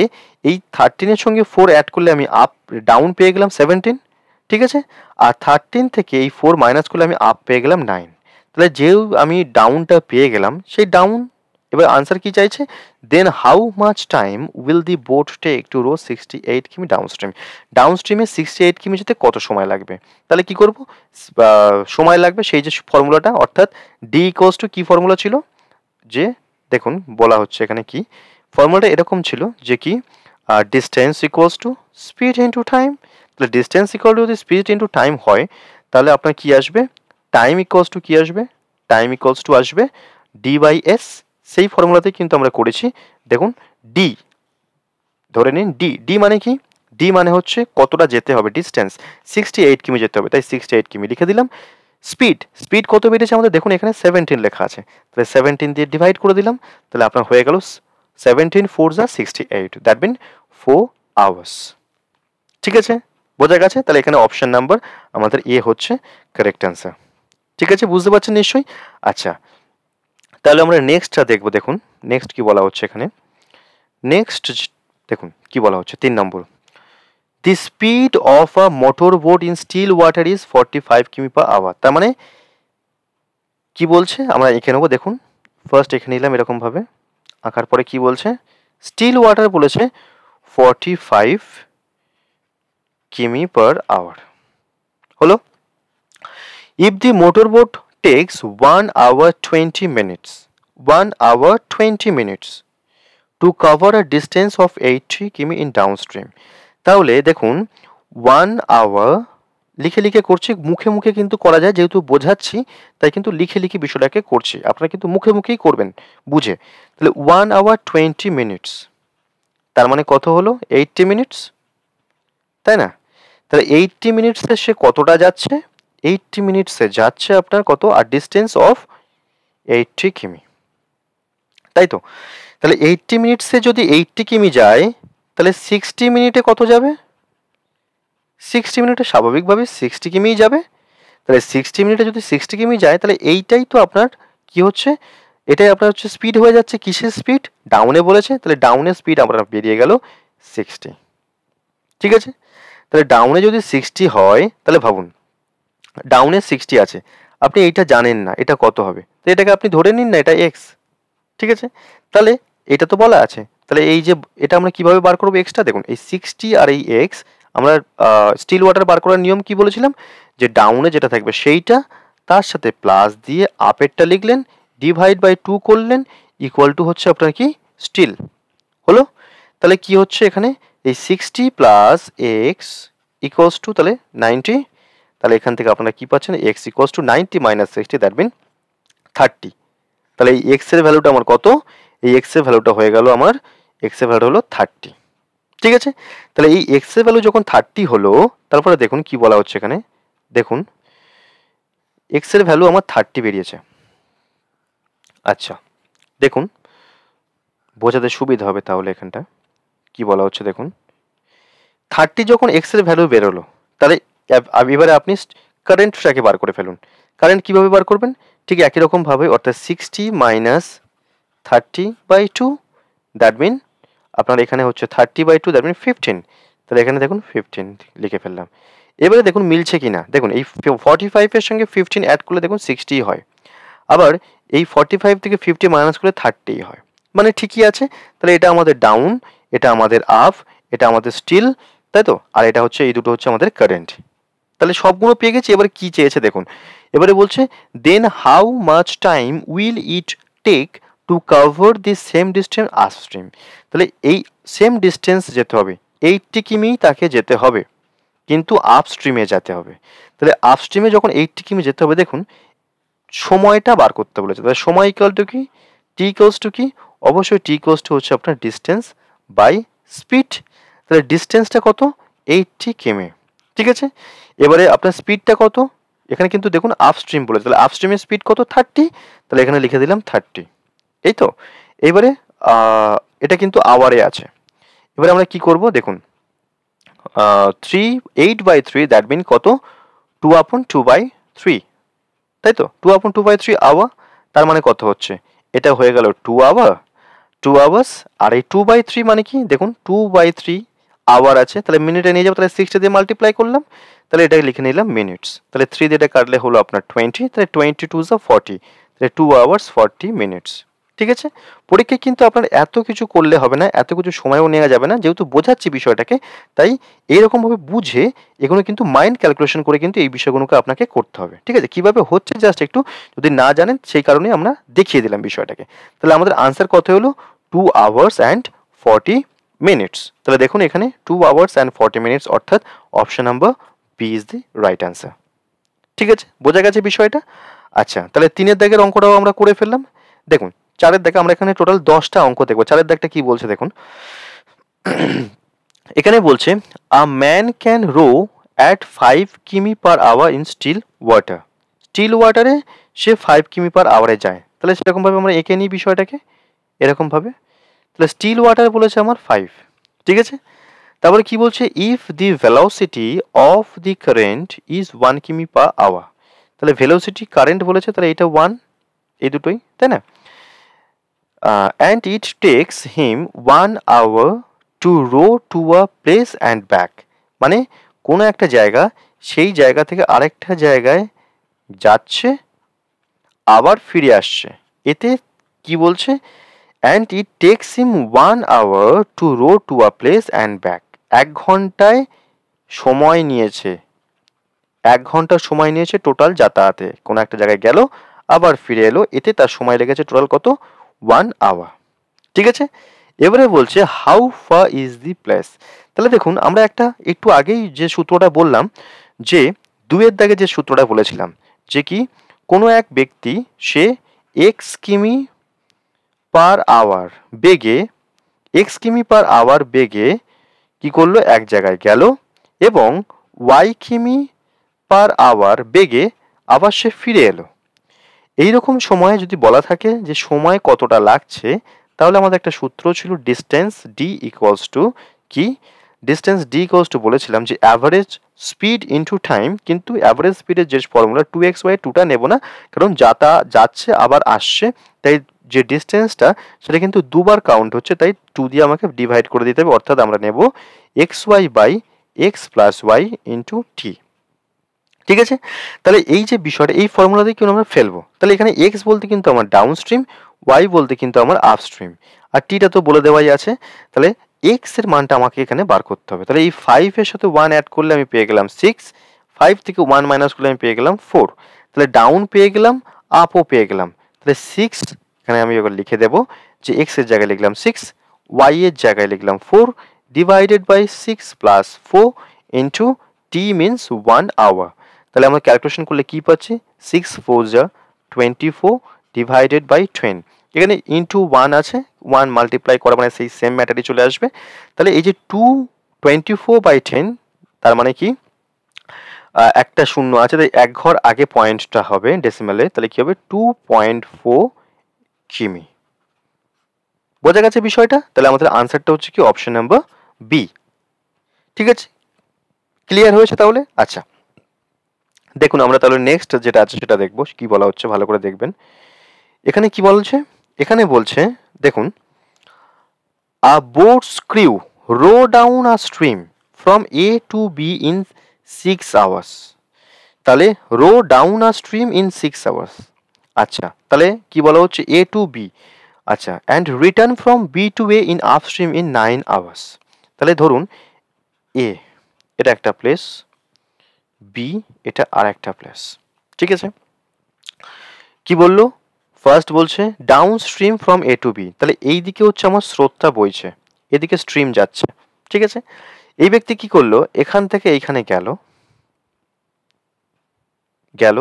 এই 13 এর সঙ্গে 4 অ্যাড করলে আমি আপ ডাউন পেয়ে গেলাম 17, ঠিক আছে? আর 13 থেকে এই 4 মাইনাস করলে আমি আপ পেয়ে গেলাম 9, তাহলে যেও আমি ডাউনটা পেয়ে গেলাম, সেই ডাউন, এবার আনসার কি চাইছে, then how much time will the boat take to row 68 কিমি ডাউন স্ট্রিম? ডাউন স্ট্রিমে 68 কিমি যেতে কত সময় লাগবে? তাহলে কি করব, সময় লাগবে সেই যে ফর্মুলাটা, অর্থাৎ ডি ইকুয়ালস টু কি ফর্মুলা ছিল, যে দেখুন বলা হচ্ছে এখানে কি ফর্মুলাটা এরকম ছিল যে কি, distance equals two speed into time. তাহলে ডিস্টেন্স ইকুয়াল টু যদি স্পিড ইন্টু টাইম হয়, তাহলে আপনার কি আসবে, টাইম ইকুয়ালস টু কি আসবে, টাইম ইকুয়ালস টু আসবে ডি বাই এস, সেই ফর্মুলাতেই কিন্তু আমরা করেছি। দেখুন ডি ধরে নিন, ডি ডি মানে কি, ডি মানে হচ্ছে কতটা যেতে হবে, ডিস্টেন্স 68 কিমি যেতে হবে, তাই 68 কিমি লিখে দিলাম। স্পিড, স্পিড কত বেড়েছে আমাদের, দেখুন এখানে 17 লেখা আছে, তাহলে 17 দিয়ে ডিভাইড করে দিলাম, তাহলে আপনার হয়ে গেল 17 4 যা 68, দ্যাট মিন 4 আওয়ার্স, ঠিক আছে? বোঝা গেছে? তাহলে এখানে অপশন নাম্বার আমাদের এ হচ্ছে কারেক্ট অ্যান্সার, ঠিক আছে? বুঝতে পারছেন নিশ্চয়ই? আচ্ছা, তাহলে আমরা নেক্সটটা দেখবো। দেখুন নেক্সট কি বলা হচ্ছে এখানে, নেক্সট দেখুন কি বলা হচ্ছে 3 নম্বর, the speed of a motor boat in still water is 45 কিমি পার আওয়ার। তার মানে কি বলছে, আমরা এঁকে নেবো। দেখুন ফার্স্ট এঁকে নিলাম এরকম ভাবে, আঁকার পরে কি বলছে, স্টিল ওয়াটার বলেছে 45 কিমি পার আওয়ার, হলো। If the motor boat takes 1 hour 20 minutes, 1 hour 20 minutes to cover a distance of 80 কিমি ইন ডাউন স্ট্রিম। তাহলে দেখুন 1 hour লিখে লিখে করছি, মুখে মুখে কিন্তু করা যায়, যেহেতু বোঝাচ্ছি তাই কিন্তু লিখে লিখে বিষয়টাকে করছি, আপনারা কিন্তু মুখে মুখেই করবেন বুঝে। তাহলে 1 hour 20 minutes, তার মানে কত হলো 80 মিনিটস, তাই না? তাহলে 80 মিনিটসে সে কতটা যাচ্ছে, 80 মিনিটসে যাচ্ছে আপনার কত, আর ডিস্টেন্স অফ 80 কিমি, তাই তো? তাহলে 80 মিনিটসে যদি 80 কিমি যায়, তাহলে 60 মিনিটে কত যাবে, 60 মিনিটে স্বাভাবিকভাবে 60 কিমিই যাবে। তাহলে 60 মিনিটে যদি 60 কিমি যায়, তাহলে এইটাই তো আপনার কি হচ্ছে, এটাই আপনার হচ্ছে স্পিড হয়ে যাচ্ছে। কিসের স্পিড, ডাউনে বলেছে, তাহলে ডাউনের স্পিড আমরা বেরিয়ে গেল 60, ঠিক আছে? তাহলে ডাউনে যদি 60 হয়, তাহলে ভাবুন ডাউনে 60 আছে, আপনি এইটা জানেন না এটা কত হবে, তো এটাকে আপনি ধরে নিন না এটা এক্স, ঠিক আছে? তাহলে এটা তো বলা আছে, তাহলে এই যে এটা আমরা কিভাবে বার করবো এক্সটা, দেখুন এই 60 আর এই এক্স, আমরা স্টিল ওয়াটার বার করার নিয়ম কি বলেছিলাম, যে ডাউনে যেটা থাকবে সেইটা, তার সাথে প্লাস দিয়ে আপেরটা লিখলেন, ডিভাইড বাই 2 করলেন, ইকুয়াল টু হচ্ছে আপনার কি স্টিল, হলো। তাহলে কি হচ্ছে এখানে, এই 60 প্লাস এক্স ইকুয়ালস টু তাহলে 90, তাহলে এখান থেকে আপনারা কি পাচ্ছেন, X equals to 90 minus 60, that mean 30। তাহলে এই এক্স এর ভ্যালুটা আমার কত, এই এক্স এর ভ্যালুটা হয়ে গেল আমার, এক্স এর ভ্যালু হলো 30, ঠিক আছে? তাহলে এই এক্স এর ভ্যালু যখন 30 হলো, তারপরে দেখুন কি বলা হচ্ছে এখানে, দেখুন এক্স এর ভ্যালু আমার 30 বেরিয়েছে। আচ্ছা দেখুন বোঝাতে সুবিধা হবে, তাহলে এখানটা কি বলা হচ্ছে দেখুন, 30 যখন এক্স এর ভ্যালু বেরোলো, তাহলে এবারে আপনি কারেন্টটাকে বার করে ফেলুন। কারেন্ট কিভাবে বার করবেন, ঠিক একই রকম ভাবে, অর্থাৎ 60 মাইনাস 30/2, দ্যাট মিন আপনার এখানে হচ্ছে 30/2, দ্যাট মিন 15, তাহলে এখানে দেখুন 15 লিখে ফেললাম। এবারে দেখুন মিলছে কিনা, দেখুন এই 45 এর সঙ্গে 15 অ্যাড করলে দেখুন 60 হয়, আবার এই 45 থেকে 50 মাইনাস করলে 30 হয়, মানে ঠিকই আছে। তাহলে এটা আমাদের ডাউন, এটা আমাদের আপ, এটা আমাদের স্টিল, তাই তো, আর এটা হচ্ছে এই দুটো হচ্ছে আমাদের কারেন্ট। তাহলে সবগুলো পেয়ে গেছি। এবার কি চেয়েছে দেখুন, এবারে বলছে then how much time will it take to cover the same distance upstream. তাহলে এই সেম ডিস্টেন্স যেতে হবে, 80 কিমি তাকে যেতে হবে, কিন্তু আপস্ট্রিমে যেতে হবে। তাহলে আপস্ট্রিমে যখন 80 কিমি যেতে হবে, দেখুন সময়টা বার করতে বলেছে। তাহলে সময় ইকুয়াল টু কি, টি ইকুয়ালস টু কি, অবশ্যই টি ইকুয়ালস টু হচ্ছে আপনার ডিস্টেন্স বাই স্পিড। তাহলে ডিস্টেন্সটা কত, 80 কিমি, ঠিক আছে। এবারে আপনার স্পিডটা কত, এখানে কিন্তু দেখুন আপস্ট্রিম বলেছে, তাহলে আপস্ট্রিমের স্পিড কত, 30, তাহলে এখানে লিখে দিলাম 30, এই তো। এবারে এটা কিন্তু আওয়ারে আছে। এবারে আমরা কি করব দেখুন, 8/3 দ্যাট মিন কত, 2/2/3, তাই তো, 2/2/3 আওয়ার, তার মানে কত হচ্ছে, এটা হয়ে গেল 2 আওয়ার্স, আর এই 2/3 মানে কি দেখুন 2/3 আওয়ার আছে, তাহলে মিনিটে নিয়ে যাবো, তাহলে 60 দিয়ে মাল্টিপ্লাই করলাম, তাহলে এটাকে লিখে নিলাম মিনিটস, তাহলে 3 দিয়ে এটা কাটলে হলো আপনার 20, তাহলে 22 = 40, তাহলে 2 আওয়ার্স 40 মিনিটস, ঠিক আছে। পরীক্ষায় কিন্তু আপনার এত কিছু করলে হবে না, এত কিছু সময়ও নেওয়া যাবে না, যেহেতু বোঝাচ্ছি বিষয়টাকে, তাই এইরকমভাবে বুঝে এগুলো কিন্তু মাইন্ড ক্যালকুলেশন করে কিন্তু এই বিষয়গুলোকে আপনাকে করতে হবে, ঠিক আছে। কিভাবে হচ্ছে জাস্ট একটু যদি না জানেন, সেই কারণে আমরা দেখিয়ে দিলাম বিষয়টাকে। তাহলে আমাদের আনসার কত হলো, 2 আওয়ার্স অ্যান্ড 40 মিনিটস। তাহলে দেখুন এখানে 2 আওয়ার্স অ্যান্ড 40 মিনিটস, অর্থাৎ option number B is the right answer, ঠিক আছে, বোঝা গেছে বিষয়টা। আচ্ছা, তাহলে 3-এর দাগের অঙ্কটাও আমরা করে ফেললাম। দেখুন 4-এর দাগে আমরা এখানে টোটাল 10টা অঙ্ক দেখবো। 4-এর দাগটা কি বলছে দেখুন, এখানে বলছে a man can row at 5 কিমি per hour in still water. Still ওয়াটারে সে 5 কিমি পার আওয়ারে যায়। তাহলে সেরকমভাবে আমরা এঁকে নিই বিষয়টাকে, এরকমভাবে। তাহলে স্টিল ওয়াটার বলেছে আমার 5, ঠিক আছে। তারপরে কি বলছে, if the velocity of the current is 1 কিমি পার আওয়ার। তাহলে ভেলোসিটি কারেন্ট বলেছে, তাহলে এটা 1, এই দুটোই, তাই না। And it takes him 1 hour to row to a place and back, মানে কোনো একটা জায়গা, সেই জায়গা থেকে আরেকটা জায়গায় যাচ্ছে আবার ফিরে আসছে। এতে কি বলছে, and it takes him 1 hour to row to a place and back. 1 ঘন্টায় সময় নিয়েছে, 1 ঘন্টা সময় নিয়েছে টোটাল যাতায়াতে, কোনো একটা জায়গায় গেল আবার ফিরে এলো, এতে তার সময় লেগেছে টোটাল কত, 1 আওয়ার, ঠিক আছে। এবারে বলছে how far is the place. তাহলে দেখুন আমরা একটা একটু আগেই যে সূত্রটা বললাম, যে 2-এর দাগে যে সূত্রটা বলেছিলাম, যে কি কোনো এক ব্যক্তি সে এক্স কিমি পার আওয়ার বেগে, এক্স কিমি পার আওয়ার বেগে কি করলো, এক জায়গায় গেল, এবং ওয়াই কিমি পার আওয়ার বেগে আবার সে ফিরে এলো। এইরকম সময়ে যদি বলা থাকে যে সময় কতটা লাগছে, তাহলে আমাদের একটা সূত্র ছিল ডিস্টেন্স ডি ইকুয়ালস টু কি, ডিস্টেন্স ডি ইকুয়ালস টু বলেছিলাম যে অ্যাভারেজ স্পিড ইনটু টাইম, কিন্তু অ্যাভারেজ স্পিডের যে ফর্মুলা 2x/, 2টা নেব না, কারণ যাচ্ছে আবার আসছে, তাই যে ডিস্টেন্সটা সেটা কিন্তু দুবার কাউন্ট হচ্ছে, তাই 2 দিয়ে আমাকে ডিভাইড করে দিতে হবে, অর্থাৎ আমরা নেব xy/x + y ইনটু টি, ঠিক আছে। তাহলে এই যে বিষয়টা, এই ফর্মুলা দিয়ে কিন্তু আমরা ফেলবো। তাহলে এখানে এক্স বলতে কিন্তু আমার ডাউন স্ট্রিম, ওয়াই বলতে কিন্তু আমার আপ স্ট্রিম, আর টিটা তো বলে দেওয়াই আছে। তাহলে এক্স এর মানটা আমাকে এখানে বার করতে হবে। তাহলে এই 5 এর সাথে 1 অ্যাড করলে আমি পেয়ে গেলাম 6, 5 থেকে 1 মাইনাস করলে আমি পেয়ে গেলাম 4, তাহলে ডাউন পেয়ে গেলাম, আপও পেয়ে গেলাম। তাহলে 6 এখানে আমি এবার লিখে দেবো যে এক্স এর জায়গায় লিখলাম 6, ওয়াই এর জায়গায় লিখলাম 4, divided by 6 + 4 into T means 1 hour. তাহলে আমরা ক্যালকুলেশন করলে কি পাচ্ছি, 6 4 যা 24 ডিভাইডেড বাই 10, এখানে ইনটু 1 আছে, 1 মাল্টিপ্লাই করা মানে সেই সেম ম্যাটারই চলে আসবে। তাহলে এই যে 224/10, তার মানে কি একটা শূন্য আছে, তাই এক ঘর আগে পয়েন্টটা হবে ডেসিমালে, তাহলে কি হবে 2.4 কিমি। বোঝা গেছে বিষয়টা। তাহলে আমাদের আনসারটা হচ্ছে কি অপশন নাম্বার বি, ঠিক আছে, ক্লিয়ার হয়েছে তাহলে। আচ্ছা দেখুন আমরা তাহলে নেক্সট যেটা আছে সেটা দেখবো, কি বলা হচ্ছে ভালো করে দেখবেন। এখানে কি বলছে, এখানে বলছে দেখুন, a boat's crew row down a stream from A to B in 6 hours. তাহলে row down a stream in 6 hours. আচ্ছা, তাহলে কি বলা হচ্ছে, এ টু বি। আচ্ছা, and return from B to A in upstream in 9 hours. তাহলে ধরুন এ এটা একটা প্লেস, বি এটা আর একটা প্লেস, ঠিক আছে। কি বললো, ফার্স্ট বলছে downstream from A to B, তাহলে এই দিকে হচ্ছে আমার স্রোতটা বইছে, এদিকে স্ট্রিম যাচ্ছে, ঠিক আছে। এই ব্যক্তি কি করলো, এখান থেকে এইখানে গেল, গেল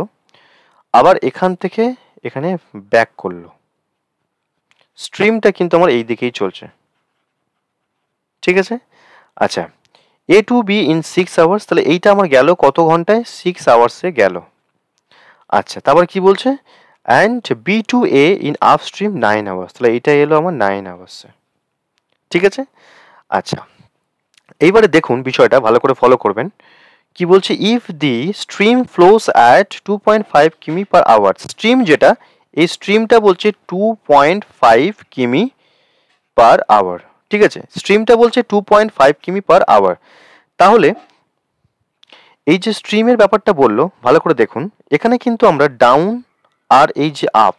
আবার এখান থেকে এখানে ব্যাক করলো, স্ট্রিমটা কিন্তু আমার এই দিকেই চলছে, ঠিক আছে। আচ্ছা, এ টু বি ইন 6 আওয়ার্স, তাহলে এইটা আমার গেল কত ঘন্টায়, 6 আওয়ার্সে গেল। আচ্ছা, তারপর কি বলছে, and B to A in upstream 9 hours, তাহলে এইটা এলো আমার 9 আওয়ার্সে, ঠিক আছে। আচ্ছা, এইবারে দেখুন বিষয়টা ভালো করে ফলো করবেন। কি বলছে, if the stream flows at 2.5 কিমি পার আওয়ার, স্ট্রিম যেটা, এই স্ট্রিমটা বলছে 2.5 কিমি পার আওয়ার, ঠিক আছে। স্ট্রিমটা বলছে 2.5 কিমি পার আওয়ার। তাহলে এই যে স্ট্রিমের ব্যাপারটা বললো, ভালো করে দেখুন, এখানে কিন্তু আমরা ডাউন আর এই যে আপ,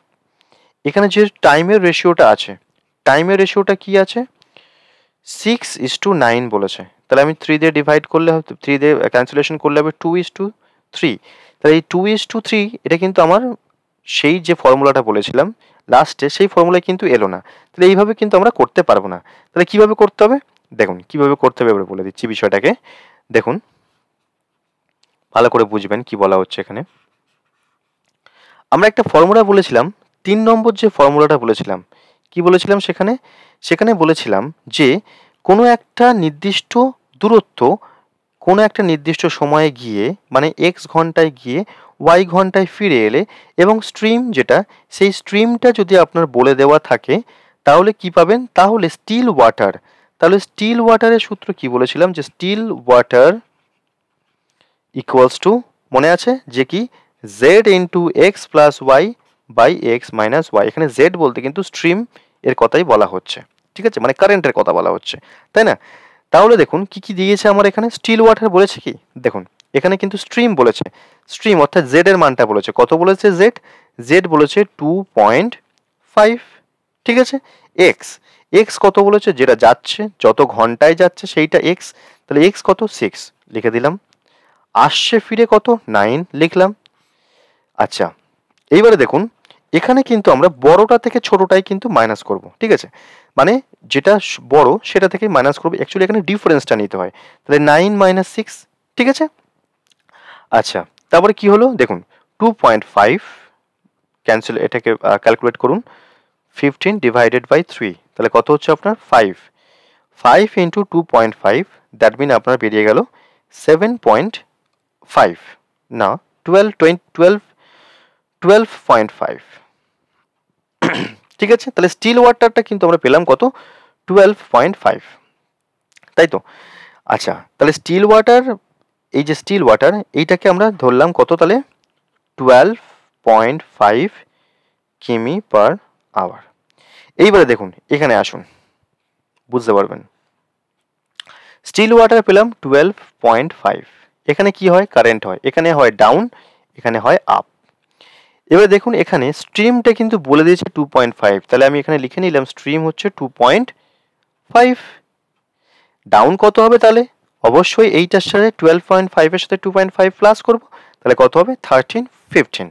এখানে যে টাইমের রেশিওটা আছে, টাইমের রেশিওটা কি আছে, 6:9 বলেছে। তাহলে আমি 3 দিয়ে ডিভাইড করলে, 3 দিয়ে ক্যান্সেলেশন করলে হবে 2:3। তাহলে এই 2:3 এটা কিন্তু আমার সেই যে ফর্মুলাটা বলেছিলাম লাস্টে, সেই ফর্মুলায় কিন্তু এলো না। তাহলে এইভাবে কিন্তু আমরা করতে পারবো না। তাহলে কিভাবে করতে হবে, দেখুন কিভাবে করতে হবে এবার বলে দিচ্ছি বিষয়টাকে। দেখুন ভালো করে বুঝবেন কি বলা হচ্ছে এখানে। আমরা একটা ফর্মুলা বলেছিলাম, 3 নম্বর যে ফর্মুলাটা বলেছিলাম, কি বলেছিলাম সেখানে, সেখানে বলেছিলাম যে কোনো একটা নির্দিষ্ট দূরত্ব কোনো একটা নির্দিষ্ট সময়ে গিয়ে, মানে এক্স ঘন্টায় গিয়ে ওয়াই ঘন্টায় ফিরে এলে, এবং স্ট্রিম যেটা, সেই স্ট্রিমটা যদি আপনার বলে দেওয়া থাকে, তাহলে কি পাবেন, তাহলে স্টিল ওয়াটার, তাহলে স্টিল ওয়াটারের সূত্র কি বলেছিলাম, যে স্টিল ওয়াটার ইকুয়ালস টু, মনে আছে যে কি, Z into X plus Y by X minus Y. এখানে জেড বলতে কিন্তু স্ট্রিম এর কথাই বলা হচ্ছে, ঠিক আছে, মানে কারেন্টের কথা বলা হচ্ছে, তাই না। তাহলে দেখুন কি কি দিয়েছে আমার এখানে, স্টিল ওয়াটার বলেছে কি, দেখুন এখানে কিন্তু স্ট্রিম বলেছে, স্ট্রিম অর্থাৎ জেড এর মানটা বলেছে, কত বলেছে, জেড, জেড বলেছে 2.5, ঠিক আছে। এক্স, এক্স কত বলেছে, যেটা যাচ্ছে, যত ঘন্টায় যাচ্ছে সেইটা এক্স, তাহলে এক্স কত, 6 লিখে দিলাম। আসছে ফিরে কত, 9 লিখলাম। আচ্ছা, এইবারে দেখুন এখানে কিন্তু আমরা বড়টা থেকে ছোটটাই কিন্তু মাইনাস করব, ঠিক আছে, মানে যেটা বড় সেটা থেকে মাইনাস করবো, অ্যাকচুয়ালি এখানে ডিফারেন্সটা নিতে হয়। তাহলে 9 - 6, ঠিক আছে। আচ্ছা, তারপরে কি হলো দেখুন, 2.5 ক্যান্সেল, এটাকে ক্যালকুলেট করুন, 15 ডিভাইডেড বাই 3, তাহলে কত হচ্ছে আপনার 5, 5 ইন্টু 2.5, দ্যাট মিন আপনার বেরিয়ে গেল 7.5, না 12.5, ঠিক আছে। তাহলে স্টিল ওয়াটারটা কিন্তু আমরা পেলাম কত, 12.5, তাই তো। আচ্ছা, তাহলে স্টিল ওয়াটার, এই যে স্টিল ওয়াটার এইটাকে আমরা ধরলাম কত, তাহলে 12.5 কিমি পার আওয়ার। এইবারে দেখুন এখানে আসুন, বুঝতে পারবেন, স্টিল ওয়াটার পেলাম 12.5, এখানে কি হয়, কারেন্ট হয়, এখানে হয় ডাউন, এখানে হয় আপ। এবার দেখুন এখানে স্ট্রিমটা কিন্তু বলে দিয়েছে 2.5, তাহলে আমি এখানে লিখে নিলাম স্ট্রিম হচ্ছে 2.5, ডাউন কত হবে, তাহলে অবশ্যই এইটার সাথে 12.5 এর সাথে 2.5 প্লাস করব, তাহলে কত হবে 13, 15,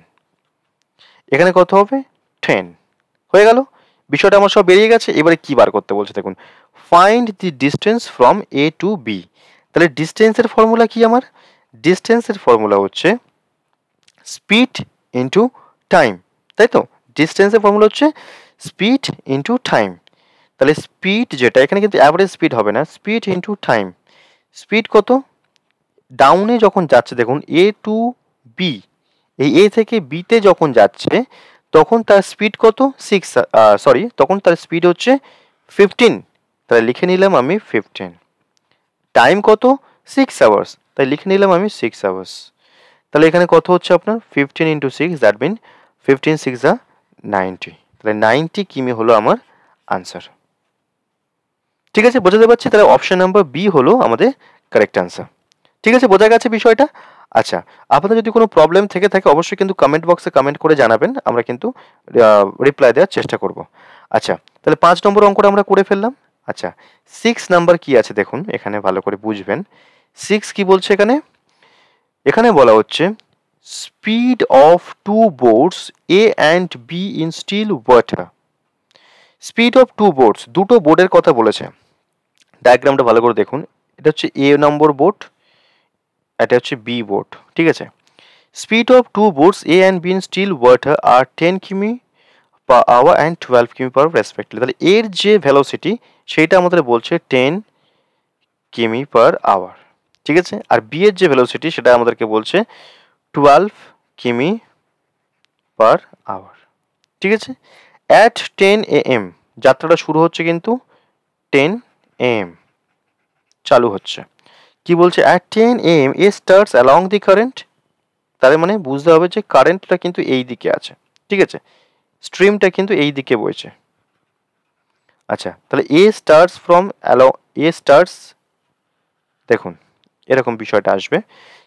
এখানে কত হবে 10, হয়ে গেল, বিষয়টা আমার সব বেরিয়ে গেছে। এবারে কি বার করতে বলছে দেখুন, find the distance from A to B. তাহলে ডিস্টেন্সের ফর্মুলা কি, আমার ডিস্টেন্সের ফর্মুলা হচ্ছে স্পিড ইন্টু টাইম, তাই তো, ডিস্টেন্সের ফর্মুলা হচ্ছে স্পিড ইন্টু টাইম। তাহলে স্পিড যেটা, এখানে কিন্তু অ্যাভারেজ স্পিড হবে না, স্পিড ইন্টু টাইম, স্পিড কত, ডাউনে যখন যাচ্ছে দেখুন এ টু বি, এই এ থেকে বিতে যখন যাচ্ছে তখন তার স্পিড কত, 6, সরি, তখন তার স্পিড হচ্ছে 15, তাহলে লিখে নিলাম আমি 15, টাইম কত, 6 আওয়ার্স, তাই লিখে নিলাম আমি 6 আওয়ার্স। তাহলে এখানে কত হচ্ছে আপনার 15 ইন্টু 6, দ্যাট মিন 15 6 90, তাহলে 90 কিমি হলো আমার আনসার, ঠিক আছে, বোঝাতে পারছি। তাহলে অপশন নাম্বার বি হলো আমাদের কারেক্ট আনসার, ঠিক আছে, বোঝা গেছে বিষয়টা? আচ্ছা, আপনাদের যদি কোনো প্রবলেম থেকে থাকে অবশ্যই কিন্তু কমেন্ট বক্সে কমেন্ট করে জানাবেন, আমরা কিন্তু রিপ্লাই দেওয়ার চেষ্টা করব। আচ্ছা, তাহলে 5 নম্বর অঙ্কটা আমরা করে ফেললাম। আচ্ছা, 6 নাম্বার কি আছে দেখুন, এখানে ভালো করে বুঝবেন। 6 কি বলছে এখানে? এখানে বলা হচ্ছে speed of two boats A and B in still water. Speed of two boats, দুটো বোর্ডের কথা বলেছে। ডায়াগ্রামটা ভালো করে দেখুন, এটা হচ্ছে এ নম্বর বোট, এটা হচ্ছে বি বোট, ঠিক আছে। Speed of two boats A and B in still water are 10 কিমি পার আওয়ার অ্যান্ড 12 কিমি পার রেসপেক্টিভলি। তাহলে এর যে ভেলোসিটি সেইটা আমাদের বলছে 10 কিমি পার আওয়ার, ঠিক আছে। আর বি এর যে ভেলোসিটি সেটা আমাদেরকে বলছে 12 কিমি পার আওয়ার, ঠিক আছে। অ্যাট 10 AM যাত্রাটা শুরু হচ্ছে কিন্তু 10 AM চালু হচ্ছে। কি বলছে? At 10 AM A starts along the current. তার মানে বুঝতে হবে যে কারেন্টটা কিন্তু এই দিকে আছে, ঠিক আছে, স্ট্রিমটা কিন্তু এই দিকে বইছে। আচ্ছা, তাহলে A starts from A starts, দেখুন এরকম বিষয়টা আসবে।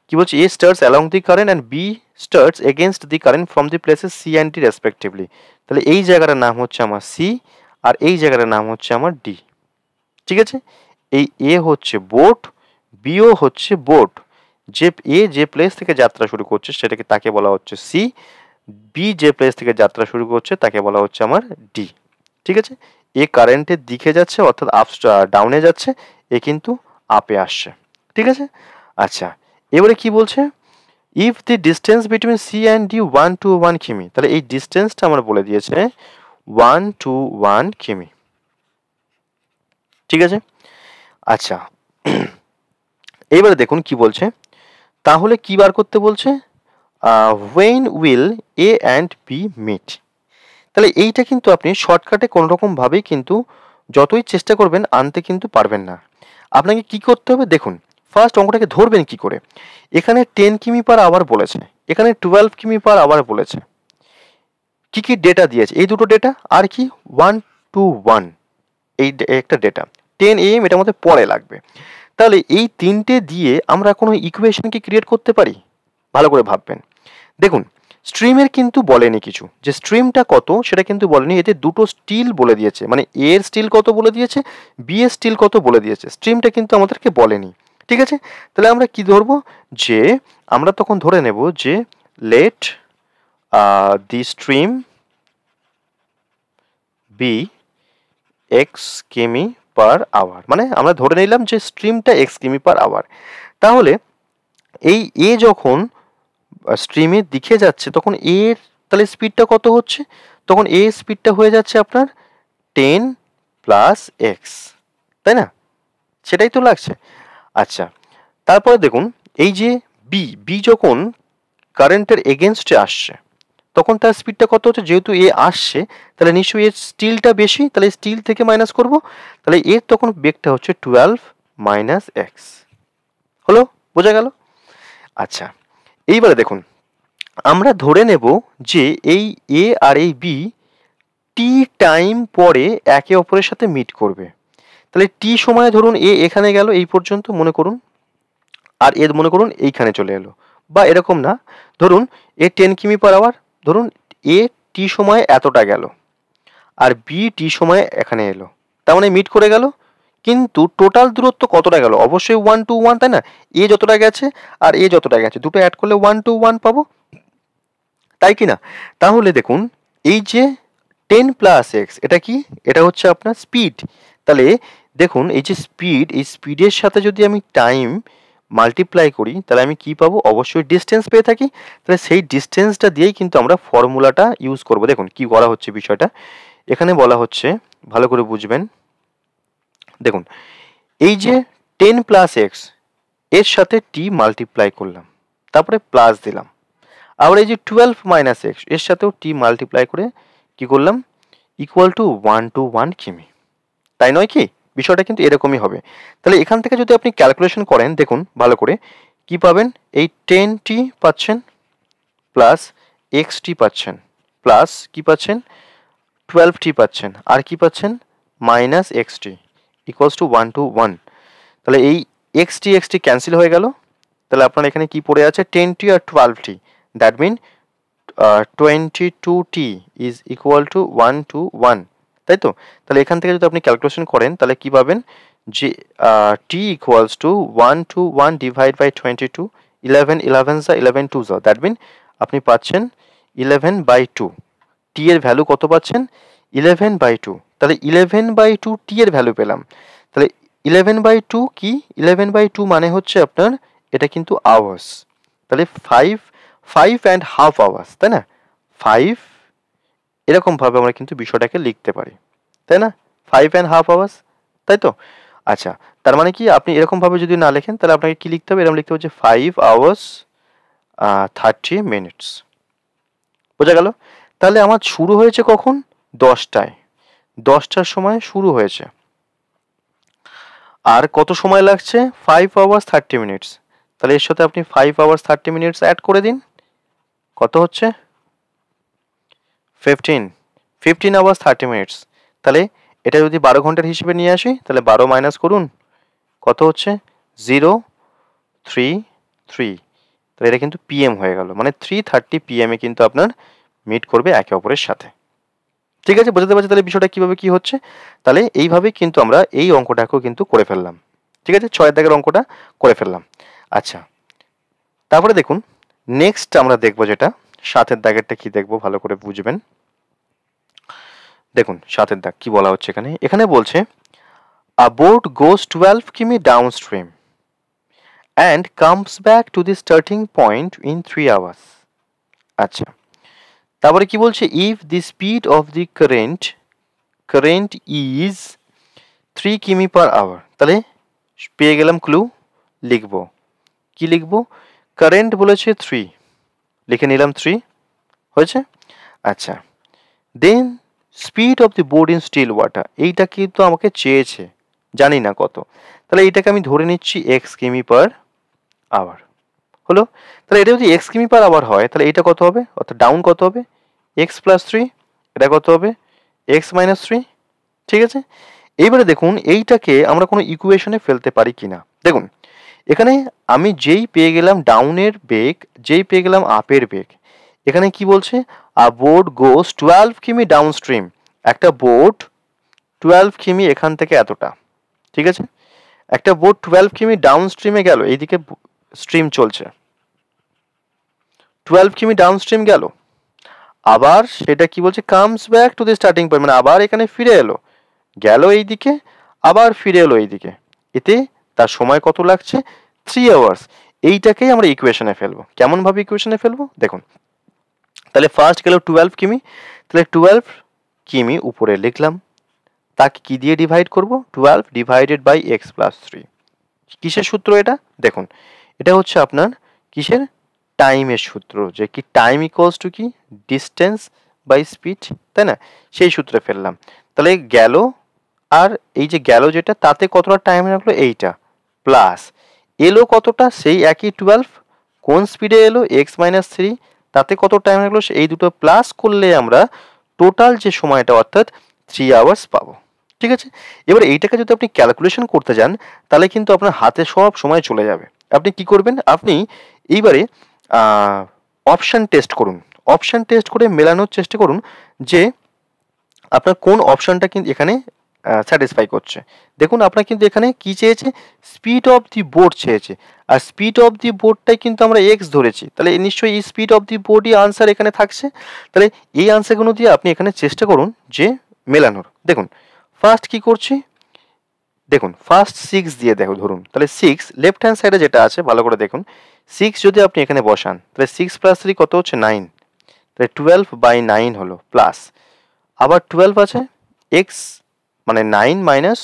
কি বলছে? A starts along the current and B starts against the current from the places C and D respectively. তাহলে এই জায়গাটার নাম হচ্ছে আমার সি আর এই জায়গাটার নাম হচ্ছে আমার ডি, ঠিক আছে। এই এ হচ্ছে বোট, বিও হচ্ছে বোট। যে এ যে প্লেস থেকে যাত্রা শুরু করছে সেটাকে তাকে বলা হচ্ছে সি, বি যে প্লেস থেকে যাত্রা শুরু করছে তাকে বলা হচ্ছে আমার ডি, ঠিক আছে। এ কারেন্টের দিকে যাচ্ছে অর্থাৎ আপ ডাউনে যাচ্ছে, এ কিন্তু আপে আসছে, ঠিক আছে। আচ্ছা, এবারে কি বলছে? If the distance between C and D 1 to 1 কিমি, তাহলে এই ডিস্টেন্সটা আমার বলে দিয়েছে 1 to 1 কিমি, ঠিক আছে। আচ্ছা, এইবারে দেখুন কি বলছে, তাহলে কি বার করতে বলছে? when will A and B meet। তাহলে এইটা কিন্তু আপনি শর্টকাটে কোনোরকমভাবেই কিন্তু যতই চেষ্টা করবেন আনতে কিন্তু পারবেন না। আপনাকে কি করতে হবে দেখুন, ফার্স্ট অঙ্কটাকে ধরবেন কি করে। এখানে 10 কিমি পার আওয়ার বলেছে, এখানে 12 কিমি পার আওয়ার বলেছে। কি কি ডেটা দিয়েছে? এই দুটো ডেটা আর কি 1 to 1, এই একটা ডেটা। 10 AM এটা আমাদের পরে লাগবে। তাহলে এই তিনটে দিয়ে আমরা কোনো ইকুয়েশন কি ক্রিয়েট করতে পারি? ভালো করে ভাববেন। দেখুন, স্ট্রিমের কিন্তু বলেনি কিছু, যে স্ট্রিমটা কত সেটা কিন্তু বলেনি। এতে দুটো স্টিল বলে দিয়েছে, মানে এ এর স্টিল কত বলে দিয়েছে, বি এর স্টিল কত বলে দিয়েছে, স্ট্রিমটা কিন্তু আমাদেরকে বলেনি, ঠিক আছে। তাহলে আমরা কি ধরবো? যে আমরা তখন ধরে নেব যে let the stream be X কিমি পার আওয়ার, মানে আমরা ধরে নিলাম যে স্ট্রিমটা এক্স কিমি পার আওয়ার। তাহলে এই এ যখন স্ট্রিমের দিকে যাচ্ছে তখন এর তাহলে স্পিডটা কত হচ্ছে? তখন এ স্পিডটা হয়ে যাচ্ছে আপনার 10 প্লাস এক্স, তাই না? সেটাই তো লাগছে। আচ্ছা, তারপরে দেখুন এই যে বি যখন কারেন্টের এগেনস্টে আসছে তখন তার স্পিডটা কত হচ্ছে? যেহেতু এ আসছে তাহলে নিশ্চয়ই এর স্টিলটা বেশি, তাহলে স্টিল থেকে মাইনাস করব, তাহলে এর তখন বেগটা হচ্ছে 12 মাইনাস এক্স। হলো? বোঝা গেল? আচ্ছা, এইবারে দেখুন আমরা ধরে নেব যে এই এ আর এই বি টি টাইম পরে একে অপরের সাথে মিট করবে। তাহলে টি সময়ে ধরুন এ এখানে গেল এই পর্যন্ত মনে করুন, আর এ মনে করুন এইখানে চলে এলো, বা এরকম না, ধরুন এ 10 কিমি পার আওয়ার, ধরুন এ টি সময়ে এতটা গেল আর বি টি সময়ে এখানে এলো, তার মানে মিট করে গেল। কিন্তু টোটাল দূরত্ব কতটা গেল? অবশ্যই 1 to 1, তাই না? এ যতটা গেছে আর এ যতটা গেছে দুটো অ্যাড করলে 1 to 1 পাবো, তাই কি না? তাহলে দেখুন এই যে 10 প্লাস এক্স এটা কি? এটা হচ্ছে আপনার স্পিড। তাহলে দেখুন এই যে স্পিড, এই স্পিডের সাথে যদি আমি টাইম মাল্টিপ্লাই করি তাহলে আমি কি পাবো? অবশ্যই ডিস্টেন্স পেয়ে থাকি। তাহলে সেই ডিস্টেন্সটা দিয়েই কিন্তু আমরা ফর্মুলাটা ইউজ করব। দেখুন কি করা হচ্ছে বিষয়টা, এখানে বলা হচ্ছে ভালো করে বুঝবেন। দেখুন এই যে 10 প্লাস এক্স এর সাথে টি মাল্টিপ্লাই করলাম, তারপরে প্লাস দিলাম, আবার এই যে 12 মাইনাস এক্স এর সাথেও টি মাল্টিপ্লাই করে কি করলাম? ইকুয়াল টু 1 to 1 কিমি, তাই নয় কি? বিষয়টা কিন্তু এরকমই হবে। তাহলে এখান থেকে যদি আপনি ক্যালকুলেশন করেন দেখুন ভালো করে কি পাবেন? এই 10টি পাচ্ছেন প্লাস এক্সটি পাচ্ছেন প্লাস কি পাচ্ছেন? 12টি পাচ্ছেন আর কি পাচ্ছেন? Minus XT equals to 1 to 1। তাহলে এই এক্সটি এক্সটি ক্যান্সেল হয়ে গেল, তাহলে আপনার এখানে কি পড়ে আছে 10t আর 12t, that mean 22t is equal to 1 to 1, তাই তো? তাহলে এখান থেকে যদি আপনি ক্যালকুলেশন করেন তাহলে কি পাবেন যে t equals to 1 to 1 divide by 22, 11 যা 11 2 যা, দ্যাট মিন আপনি পাচ্ছেন 11/2। t এর ভ্যালু কত পাচ্ছেন 11/2। তাহলে 11/2 t এর ভ্যালু পেলাম। তাহলে 11/2 কি 11/2 মানে হচ্ছে আপনার এটা কিন্তু আওয়ার্স। তাহলে 5.5 আওয়ার্স, তাই না? 5 এরকম ভাবে আমরা কিন্তু বিষয়টাকে লিখতে পারি, তাই না? 5.5 আওয়ার্স, তাই তো? আচ্ছা, তার মানে কি আপনি এরকম ভাবে যদি না লেখেন তাহলে আপনাকে কি লিখতে হবে, এরকম লিখতে হবে যে 5 hours 30 minutes। বোঝা গেল? তাহলে আমার শুরু হয়েছে কখন 10টায়, 10টার সময় শুরু হয়েছে, আর কত সময় লাগছে 5 hours 30 minutes। তাহলে এর সাথে আপনি 5 hours 30 minutes অ্যাড করে দিন, কত হচ্ছে 15 hours 30 minutes। তাহলে এটা যদি 12 ঘন্টার হিসেবে নিয়ে আসি তাহলে 12 মাইনাস করুন, কত হচ্ছে 033। তাহলে এটা কিন্তু পিএম হয়ে গেল, মানে 3:30 PM এ কিন্তু আপনার মিট করবে একে অপরের সাথে। ঠিক আছে, বুঝতে পারছি তাহলে বিষয়টা কিভাবে কি হচ্ছে। তাহলে এইভাবে কিন্তু আমরা এই অঙ্কটাকেও কিন্তু করে ফেললাম। ঠিক আছে, 6 দাগের অঙ্কটা করে ফেললাম। আচ্ছা, তারপরে দেখুন নেক্সট আমরা দেখবো যেটা 7 দাগেরটা কি দেখবো, ভালো করে বুঝবেন। দেখুন 7 দাগ কি বলা হচ্ছে এখানে, এখানে বলছে আ বোট গোস 12 কিমি downstream and comes back to the starting point in 3 hours। আচ্ছা, তারপরে কি বলছে if the speed of the current is 3 কিমি per hour। তাহলে পেয়ে গেলাম ক্লু, লিখবো কি লিখবো, কারেন্ট বলেছে 3, লিখে নিলাম 3, হয়েছে। আচ্ছা, then speed of the boat in still water, এইটা কিন্তু আমাকে চেয়েছে, জানি না কত, তাহলে এইটাকে আমি ধরে নিচ্ছি এক্স কিমি পার আওয়ার। হলো, তাহলে এটা যদি এক্স কিমি পার আওয়ার হয় তাহলে এইটা কত হবে, অর্থাৎ ডাউন কত হবে এক্স প্লাস 3, এটা কত হবে এক্স মাইনাস 3। ঠিক আছে, এইবারে দেখুন এইটাকে আমরা কোনো ইকুয়েশনে ফেলতে পারি কিনা। দেখুন এখানে আমি যেই পেয়ে গেলাম ডাউনের বেগ, যেই পেয়ে গেলাম আপের বেগ, এখানে কি বলছে আ বোট গোস 12 কিমি ডাউনস্ট্রিম, একটা বোট 12 কিমি এখান থেকে এতটা, ঠিক আছে, একটা বোট 12 কিমি ডাউনস্ট্রিমে গেল, এইদিকে স্ট্রিম চলছে, 12 কিমি ডাউনস্ট্রিম গেল, আবার সেটা কি বলছে comes back to the starting point, মানে আবার এখানে ফিরে এলো, গেল এইদিকে আবার ফিরে এলো এইদিকে, এতে তার সময় কত লাগছে 3 আওয়ার্স। এইটাকেই আমরা ইকুয়েশনে ফেলবো। কেমন ভাবে ইকুয়েশনে ফেলবো দেখুন, তাহলে ফার্স্ট গেল 12 কিমি, তাহলে 12 কিমি উপরে লিখলাম, তাকে কি দিয়ে ডিভাইড করব 12 ডিভাইডেড বাই এক্স প্লাস 3। কিসের সূত্র এটা দেখুন, এটা হচ্ছে আপনার কিসের টাইমের সূত্র, যে কি টাইম ইকুয়ালস টু কি ডিস্টেন্স বাই স্পিড, তাই না, সেই সূত্রে ফেললাম। তাহলে গেল, আর এই যে গেল যেটা তাতে কতটা টাইম লাগলো এইটা, প্লাস এলো কতটা সেই একই 12, কোন স্পিডে এলো এক্স মাইনাস 3, তাতে কত টাইম লাগলো এই দুটো প্লাস করলে আমরা টোটাল যে সময়টা অর্থাৎ 3 আওয়ার্স পাবো। ঠিক আছে, এবার এইটাকে যদি আপনি ক্যালকুলেশন করতে যান তাহলে কিন্তু আপনার হাতে সব সময় চলে যাবে। আপনি কি করবেন, আপনি এইবারে অপশান টেস্ট করুন, অপশান টেস্ট করে মেলানোর চেষ্টা করুন যে আপনার কোন অপশানটা কিন্তু এখানে স্যাটিসফাই করছে। দেখুন আপনার কিন্তু এখানে কি চেয়েছে, স্পিড অফ দি বোট চেয়েছে, আর স্পিড অফ দি বোটটাই কিন্তু আমরা এক্স ধরেছি, তাহলে নিশ্চয়ই এই স্পিড অফ দি বোটই আনসার এখানে থাকছে। তাহলে এই আনসারগুলো দিয়ে আপনি এখানে চেষ্টা করুন যে মেলানোর। দেখুন ফার্স্ট কি করছি, দেখুন ফার্স্ট 6 দিয়ে দেখো ধরুন, তাহলে 6 লেফট হ্যান্ড সাইডে যেটা আছে ভালো করে দেখুন, 6 যদি আপনি এখানে বসান তাহলে 6 প্লাস 3 কত হচ্ছে 9, তাহলে 12/9 হলো, প্লাস আবার 12 আছে এক্স মানে 9 মাইনাস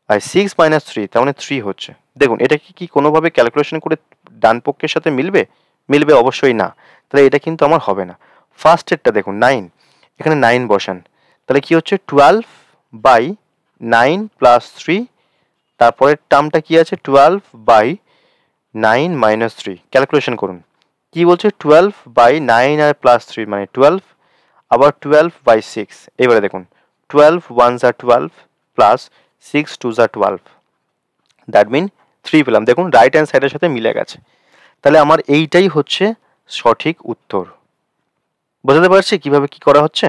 আর 6 মাইনাস 3 তার মানে 3 হচ্ছে। দেখুন এটা কি কোনোভাবে ক্যালকুলেশন করে ডান পক্ষের সাথে মিলবে, মিলবে অবশ্যই না, তাহলে এটা কিন্তু আমার হবে না। ফার্স্টেরটা দেখুন 9, এখানে 9 বসান, তাহলে কি হচ্ছে 12/9 প্লাস 3, তারপরের টার্মটা কি আছে 12/9 মাইনাস 3, ক্যালকুলেশন করুন কি বলছে 12/9 আর প্লাস 3 মানে 12, আবার 12/6, এবারে দেখুন 12 1s are 12 plus 6 2s are 12, that mean 3 পেলাম। দেখুন রাইট হ্যান্ড সাইডের সাথে মিলে গেছে। তাহলে আমার এইটাই হচ্ছে সঠিক উত্তর। বোঝাতে পারছি কিভাবে কি করা হচ্ছে?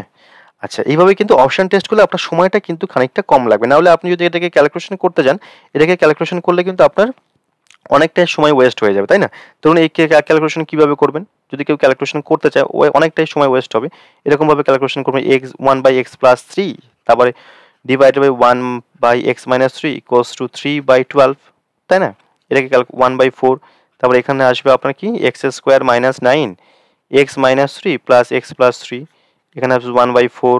আচ্ছা, এইভাবে কিন্তু অপশন টেস্ট করলে আপনার সময়টা কিন্তু খানিকটা কম লাগবে। না হলে আপনি যদি এটাকে ক্যালকুলেশন করতে যান, এটাকে ক্যালকুলেশন করলে কিন্তু আপনার অনেকটাই সময় ওয়েস্ট হয়ে যাবে, তাই না? ধরুন এই ক্যালকুলেশন কিভাবে করবেন? যদি কেউ ক্যালকুলেশন করতে চায় অনেকটাই সময় ওয়েস্ট হবে। এরকমভাবে ক্যালকুলেশন করবেন x 1/x + 3, তারপরে divided by 1/x - 3 equals to 3/12, তাই না? এটাকে 1/4, তারপরে এখানে আসবে আপনার কি x² - 9 x - 3 প্লাস x + 3, এখানে আসবে 1/4,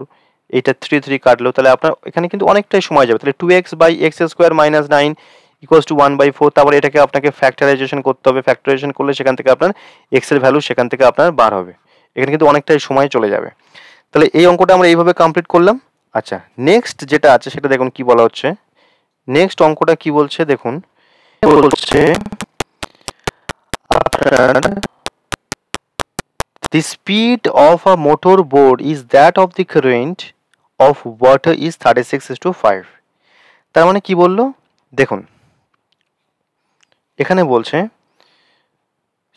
এইটা 3 কাটলো, তাহলে আপনার এখানে কিন্তু অনেকটাই সময় যাবে। তাহলে 2x/x² - 9 ইকুয়ালস টু 1/4, তারপরে এটাকে আপনাকে ফ্যাক্টরাইজেশন করতে হবে। ফ্যাক্টরাইজেশন করলে সেখান থেকে আপনার x এর ভ্যালু সেখান থেকে আপনার বার হবে। এখানে কিন্তু অনেকটাই সময় চলে যাবে। তাহলে এই অঙ্কটা আমরা এইভাবে কমপ্লিট করলাম। আচ্ছা, নেক্সট যেটা আছে সেটা দেখুন কি বলা হচ্ছে। নেক্সট অঙ্কটা কি বলছে দেখুন, বলছে আপনার the speed of a motor boat is that of the current of water is 36:5. তার মানে কি বললো দেখুন, এখানে বলছে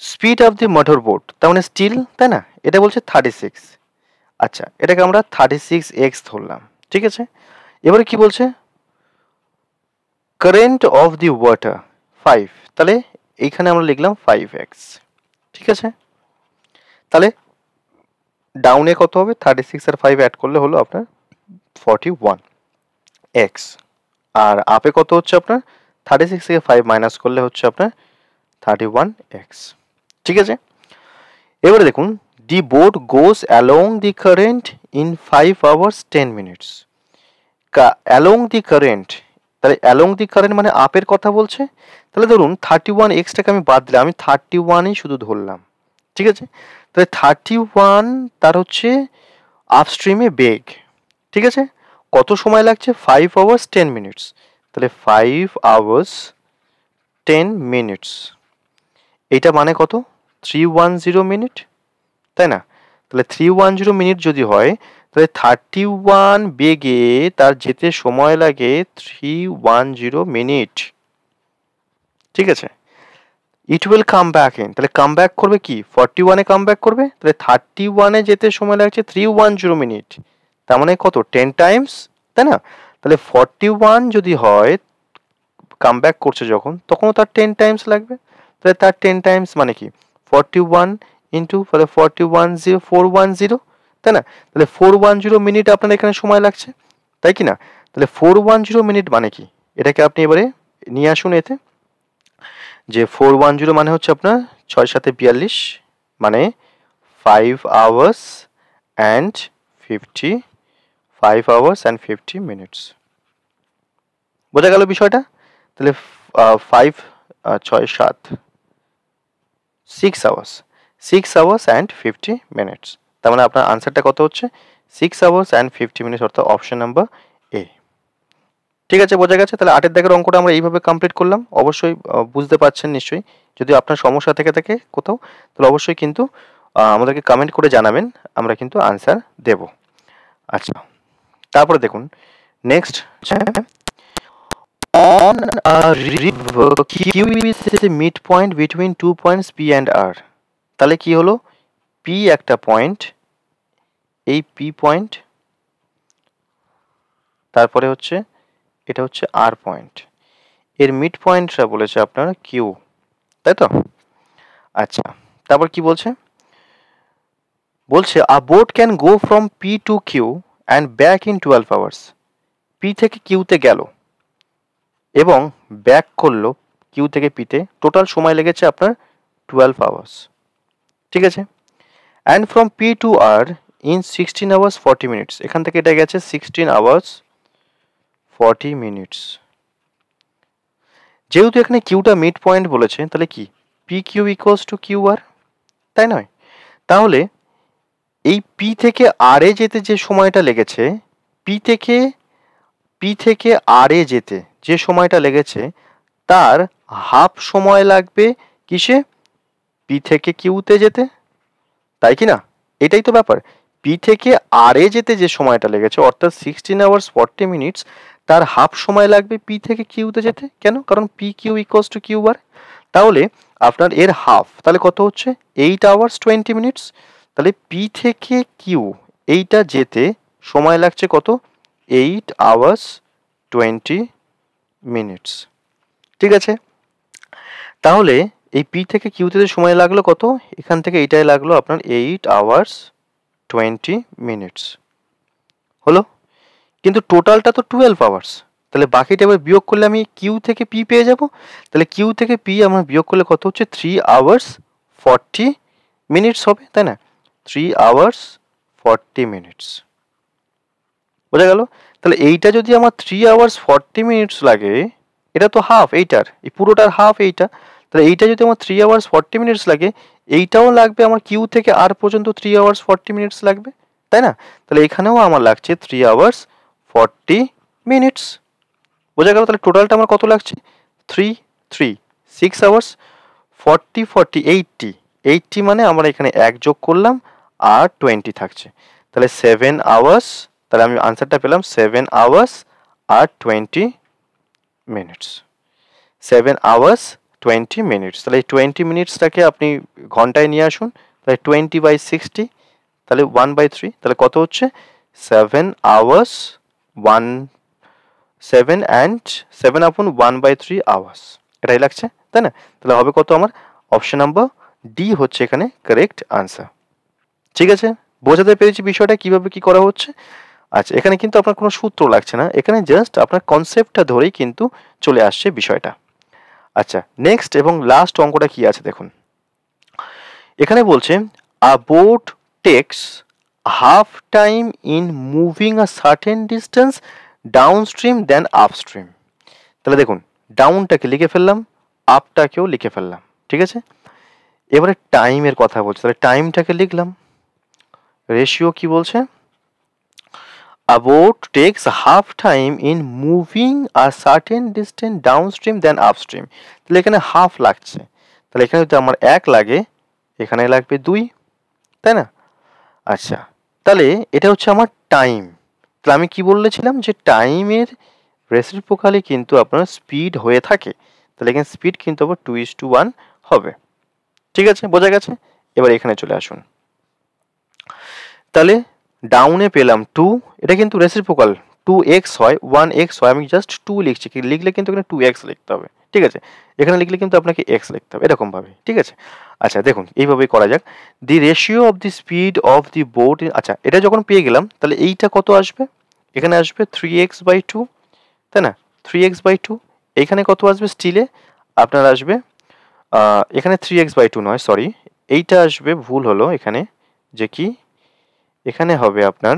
speed of the motor boat, তার মানে স্টিল, তাই না? এটা বলছে 36। আচ্ছা, এটাকে আমরা 36x ধরলাম, ঠিক আছে? এবারে কি বলছে কারেন্ট অফ দি ওয়াটার 5, তাহলে এইখানে আমরা লিখলাম 5x, ঠিক আছে? তাহলে ডাউনে কত হবে? 36 আর 5 অ্যাড করলে হলো আপনার 41x, আর আপে কত হচ্ছে আপনার 36 থেকে 5 মাইনাস করলে হচ্ছে আপনার 31x, ঠিক আছে? এবারে দেখুন the boat goes along the current in 5 hours 10 minutes। Along the current, তাহলে অ্যালং দি কারেন্ট মানে আপের কথা বলছে। তাহলে ধরুন 31xটাকে আমি বাদ দিলাম, আমি 31ই শুধু ধরলাম, ঠিক আছে? তাহলে 31 তার হচ্ছে আপস্ট্রিমে বেগ, ঠিক আছে? কত সময় লাগছে? 5 hours 10 minutes, তাহলে 5 hours 10 minutes, এইটা মানে কত? 310 মিনিট, তাই না? তাহলে 310 মিনিট যদি হয়, তাহলে 31 বেগে তার যেতে সময় লাগে 310 মিনিট, ঠিক আছে? It will come back in, তাহলে কাম ব্যাক করবে কি 41-এ কাম ব্যাক করবে, তাহলে 31-এ যেতে সময় লাগছে 310 মিনিট, তার মানে কত 10 টাইমস, তাই না? তাহলে 41 যদি হয় কাম ব্যাক করছে যখন, তখনও তার 10 টাইমস লাগবে, তাহলে তার 10 টাইমস মানে কি 41 ইন্টু 410, তাই না? তাহলে 410 মিনিট আপনার এখানে সময় লাগছে, তাই কি না? তাহলে 410 মিনিট মানে কি, এটাকে আপনি এবারে নিয়ে আসুন এতে, যে 410 মানে হচ্ছে আপনার 6 7 42, মানে 5 hours and 50 minutes। বোঝা গেল বিষয়টা? তাহলে 5 6 7 6 hours and 50 minutes, তার মানে আপনার আনসারটা কত হচ্ছে 6 hours and 50 minutes, অর্থাৎ অপশন নাম্বার এ। ঠিক আছে, বোঝা গেছে? তাহলে 8-এর দাগের অঙ্কটা আমরা এইভাবে কমপ্লিট করলাম। অবশ্যই বুঝতে পারছেন নিশ্চয়ই। যদি আপনার সমস্যা থেকে থাকে কোথাও, তাহলে অবশ্যই কিন্তু আমাদেরকে কমেন্ট করে জানাবেন, আমরা কিন্তু আনসার দেব। আচ্ছা, তারপরে দেখুন next, on a river Q is the midpoint between 2 points P and R। তাহলে কি হলো, P একটা পয়েন্ট, এই P পয়েন্ট, তারপরে হচ্ছে এটা হচ্ছে R পয়েন্ট, এর মিড পয়েন্টটা বলেছে আপনার Q, তাই তো? আচ্ছা, তারপর কি বলছে? বলছে a boat can go from P to Q and back in 12 hours। P থেকে Q তে গেল এবং ব্যাক করলো কিউ থেকে পিতে, টোটাল সময় লেগেছে আপনার 12 hours, ঠিক আছে? And from P to R in 16 hours 40 minutes, এখান থেকে এটা গেছে 16 hours 40 minutes। যেহেতু এখানে কিউটা মিড পয়েন্ট বলেছে, তাহলে কি P Q equals to Q R, তাই নয়? তাহলে এই পি থেকে আর এ যেতে যে সময়টা লেগেছে, পি থেকে আর এ যেতে যে সময়টা লেগেছে তার হাফ সময় লাগবে কিসে, পি থেকে কিউতে যেতে, তাই কি না? এটাই তো ব্যাপার। পি থেকে আর এ যেতে যে সময়টা লেগেছে অর্থাৎ 16 hours 40 minutes, তার হাফ সময় লাগবে পি থেকে কিউতে যেতে। কেন? কারণ P Q equals to Q R. তাহলে আপনার এর হাফ তাহলে কত হচ্ছে 8 আওয়ার্স 20 মিনিটস। তাহলে পি থেকে কিউ এইটা যেতে সময় লাগছে কত 8 আওয়ার্স 20 মিনিটস। ঠিক আছে, তাহলে এই পি থেকে কিউতে সময় লাগলো কত, এখান থেকে এইটাই লাগলো আপনার 8 আওয়ার্স 20 মিনিটস হলো। কিন্তু টোটালটা তো 12 আওয়ার্স, তাহলে বাকিটা এবার বিয়োগ করলে আমি কিউ থেকে পি পেয়ে যাব। তাহলে কিউ থেকে পি আমার বিয়োগ করলে কত হচ্ছে 3 আওয়ার্স 40 মিনিটস হবে, তাই না? 3 আওয়ার্স 40 মিনিটস বোঝা গেল। তাহলে এইটা যদি আমার 3 আওয়ার্স 40 মিনিটস লাগে, এটা তো হাফ এইটার, এই পুরোটার হাফ এইটা, তাহলে এইটা যদি আমার 3 আওয়ার্স 40 মিনিটস লাগে, এইটাও লাগবে আমার কিউ থেকে আর পর্যন্ত 3 আওয়ার্স 40 মিনিটস লাগবে, তাই না? তাহলে এখানেও আমার লাগছে 3 আওয়ার্স 40 মিনিটস বোঝা গেল। তাহলে টোটালটা আমার কত লাগছে 3 3 6 আওয়ার্স 40 40 80 মানে আমরা এখানে 1 যোগ করলাম আর 20 থাকছে, তাহলে 7 আওয়ার্স। তাহলে আমি আনসারটা পেলাম 7 আওয়ার্স আর 20 মিনিটস, 7 আওয়ার্স 20 মিনিটস। তাহলে এই 20 মিনিটসটাকে আপনি ঘন্টায় নিয়ে আসুন, তাহলে 20/60, তাহলে 1/3, তাহলে কত হচ্ছে 7 আওয়ার্স 7/1/3 আওয়ার্স, এটাই লাগছে, তাই না? তাহলে হবে কত আমার অপশন নাম্বার ডি হচ্ছে এখানে কারেক্ট আনসার। ঠিক আছে, বোঝাতে পেরেছি বিষয়টা কিভাবে কি করা হচ্ছে। আচ্ছা, এখানে কিন্তু আপনার কোনো সূত্র লাগছে না, এখানে জাস্ট আপনার কনসেপ্টটা ধরেই কিন্তু চলে আসছে বিষয়টা। আচ্ছা, নেক্সট এবং লাস্ট অঙ্কটা কি আছে দেখুন। এখানে বলছে a boat takes half time in moving a certain distance downstream then upstream. তাহলে দেখুন, ডাউনটাকে লিখে ফেললাম, আপটাকেও লিখে ফেললাম, ঠিক আছে। এবারে টাইমের কথা বলছে, তাহলে টাইমটাকে লিখলাম। রেশিও কি বলছে, a boat takes half time in moving a certain distance downstream than upstream। তাহলে এখানে হাফ লাগছে, তাহলে এখানে যদি আমার 1 লাগে, এখানে লাগবে 2, তাই না? আচ্ছা, তাহলে এটা হচ্ছে আমার টাইম। তাহলে আমি কি বলেছিলাম যে টাইমের রেসিপ্রোকালি কিন্তু আপনার স্পিড হয়ে থাকে, তাহলে এখানে স্পিড কিন্তু আবার 2:1 হবে। ঠিক আছে, বোঝা গেছে। এবার এখানে চলে আসুন, তাহলে ডাউনে পেলাম 2, এটা কিন্তু রেসিপ্রোকাল 2x হয় 1x হয়, আমি জাস্ট 2 লিখছি, কি লিখলে কিন্তু এখানে 2x লিখতে হবে, ঠিক আছে। এখানে লিখলে কিন্তু আপনাকে x লিখতে হবে এরকম ভাবে, ঠিক আছে। আচ্ছা দেখুন, এইভাবেই করা যাক। দি ratio of the speed of the boat, আচ্ছা এটা যখন পেয়ে গেলাম, তাহলে এইটা কত আসবে, এখানে আসবে 3x/2, তাই না? 3x/2, এইখানে কত আসবে স্টিলে আপনার আসবে, এখানে 3x/2 নয়, সরি, এইটা আসবে, ভুল হলো এখানে, যে কি এখানে হবে আপনার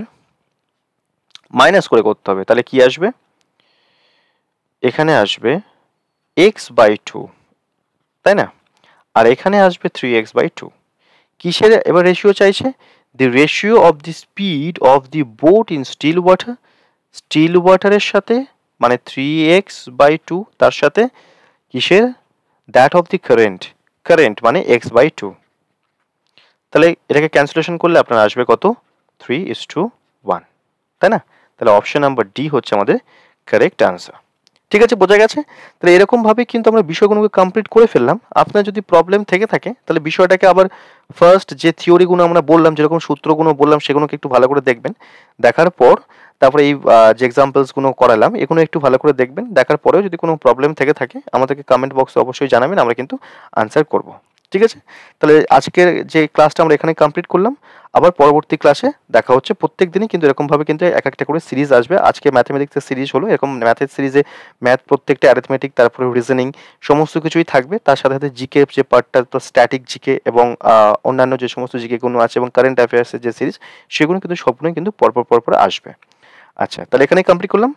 মাইনাস করে করতে হবে, তাহলে কি আসবে, এখানে আসবে x/2, তাই না? আর এখানে আসবে 3x/2। কিসের এবার রেশিও চাইছে, the ratio of the speed of the boat in still water, still ওয়াটারের সাথে মানে 3x/2 তার সাথে কিসের, that of the current, current মানে x/2। তাহলে এটাকে ক্যান্সেলেশন করলে আপনার আসবে কত 3:1, তাই না? তাহলে অপশন নাম্বার ডি হচ্ছে আমাদের কারেক্ট আনসার। ঠিক আছে, বোঝা গেছে। তাহলে এরকমভাবে কিন্তু আমরা বিষয়গুলোকে কমপ্লিট করে ফেললাম। আপনার যদি প্রবলেম থেকে থাকে তাহলে বিষয়টাকে আবার ফার্স্ট যে থিওরিগুলো আমরা বললাম, যেরকম সূত্রগুলো বললাম, সেগুলোকে একটু ভালো করে দেখবেন। দেখার পর তারপরে এই যে এক্সাম্পলসগুলো করালাম এগুলো একটু ভালো করে দেখবেন। দেখার পরেও যদি কোনো প্রবলেম থেকে থাকে আমাদেরকে কমেন্ট বক্সে অবশ্যই জানাবেন, আমরা কিন্তু আনসার করব। ঠিক আছে, তাহলে আজকের যে ক্লাসটা আমরা এখানে কমপ্লিট করলাম। আবার পরবর্তী ক্লাসে দেখা হচ্ছে। প্রত্যেক দিনই কিন্তু এরকমভাবে কিন্তু এক একটা করে সিরিজ আসবে। আজকে ম্যাথমেটিক্সের সিরিজ হলো, এরকম ম্যাথের সিরিজে ম্যাথ প্রত্যেকটা অ্যারিথমেটিক, তারপরে রিজনিং সমস্ত কিছুই থাকবে। তার সাথে সাথে জিকে যে পার্টটা, তো স্ট্যাটিক জিকে এবং অন্যান্য যে সমস্ত জিকেগুলো আছে এবং কারেন্ট অ্যাফেয়ার্সের যে সিরিজ, সেগুলো কিন্তু সবগুলোই কিন্তু পরপর আসবে। আচ্ছা, তাহলে এখানেই কমপ্লিট করলাম।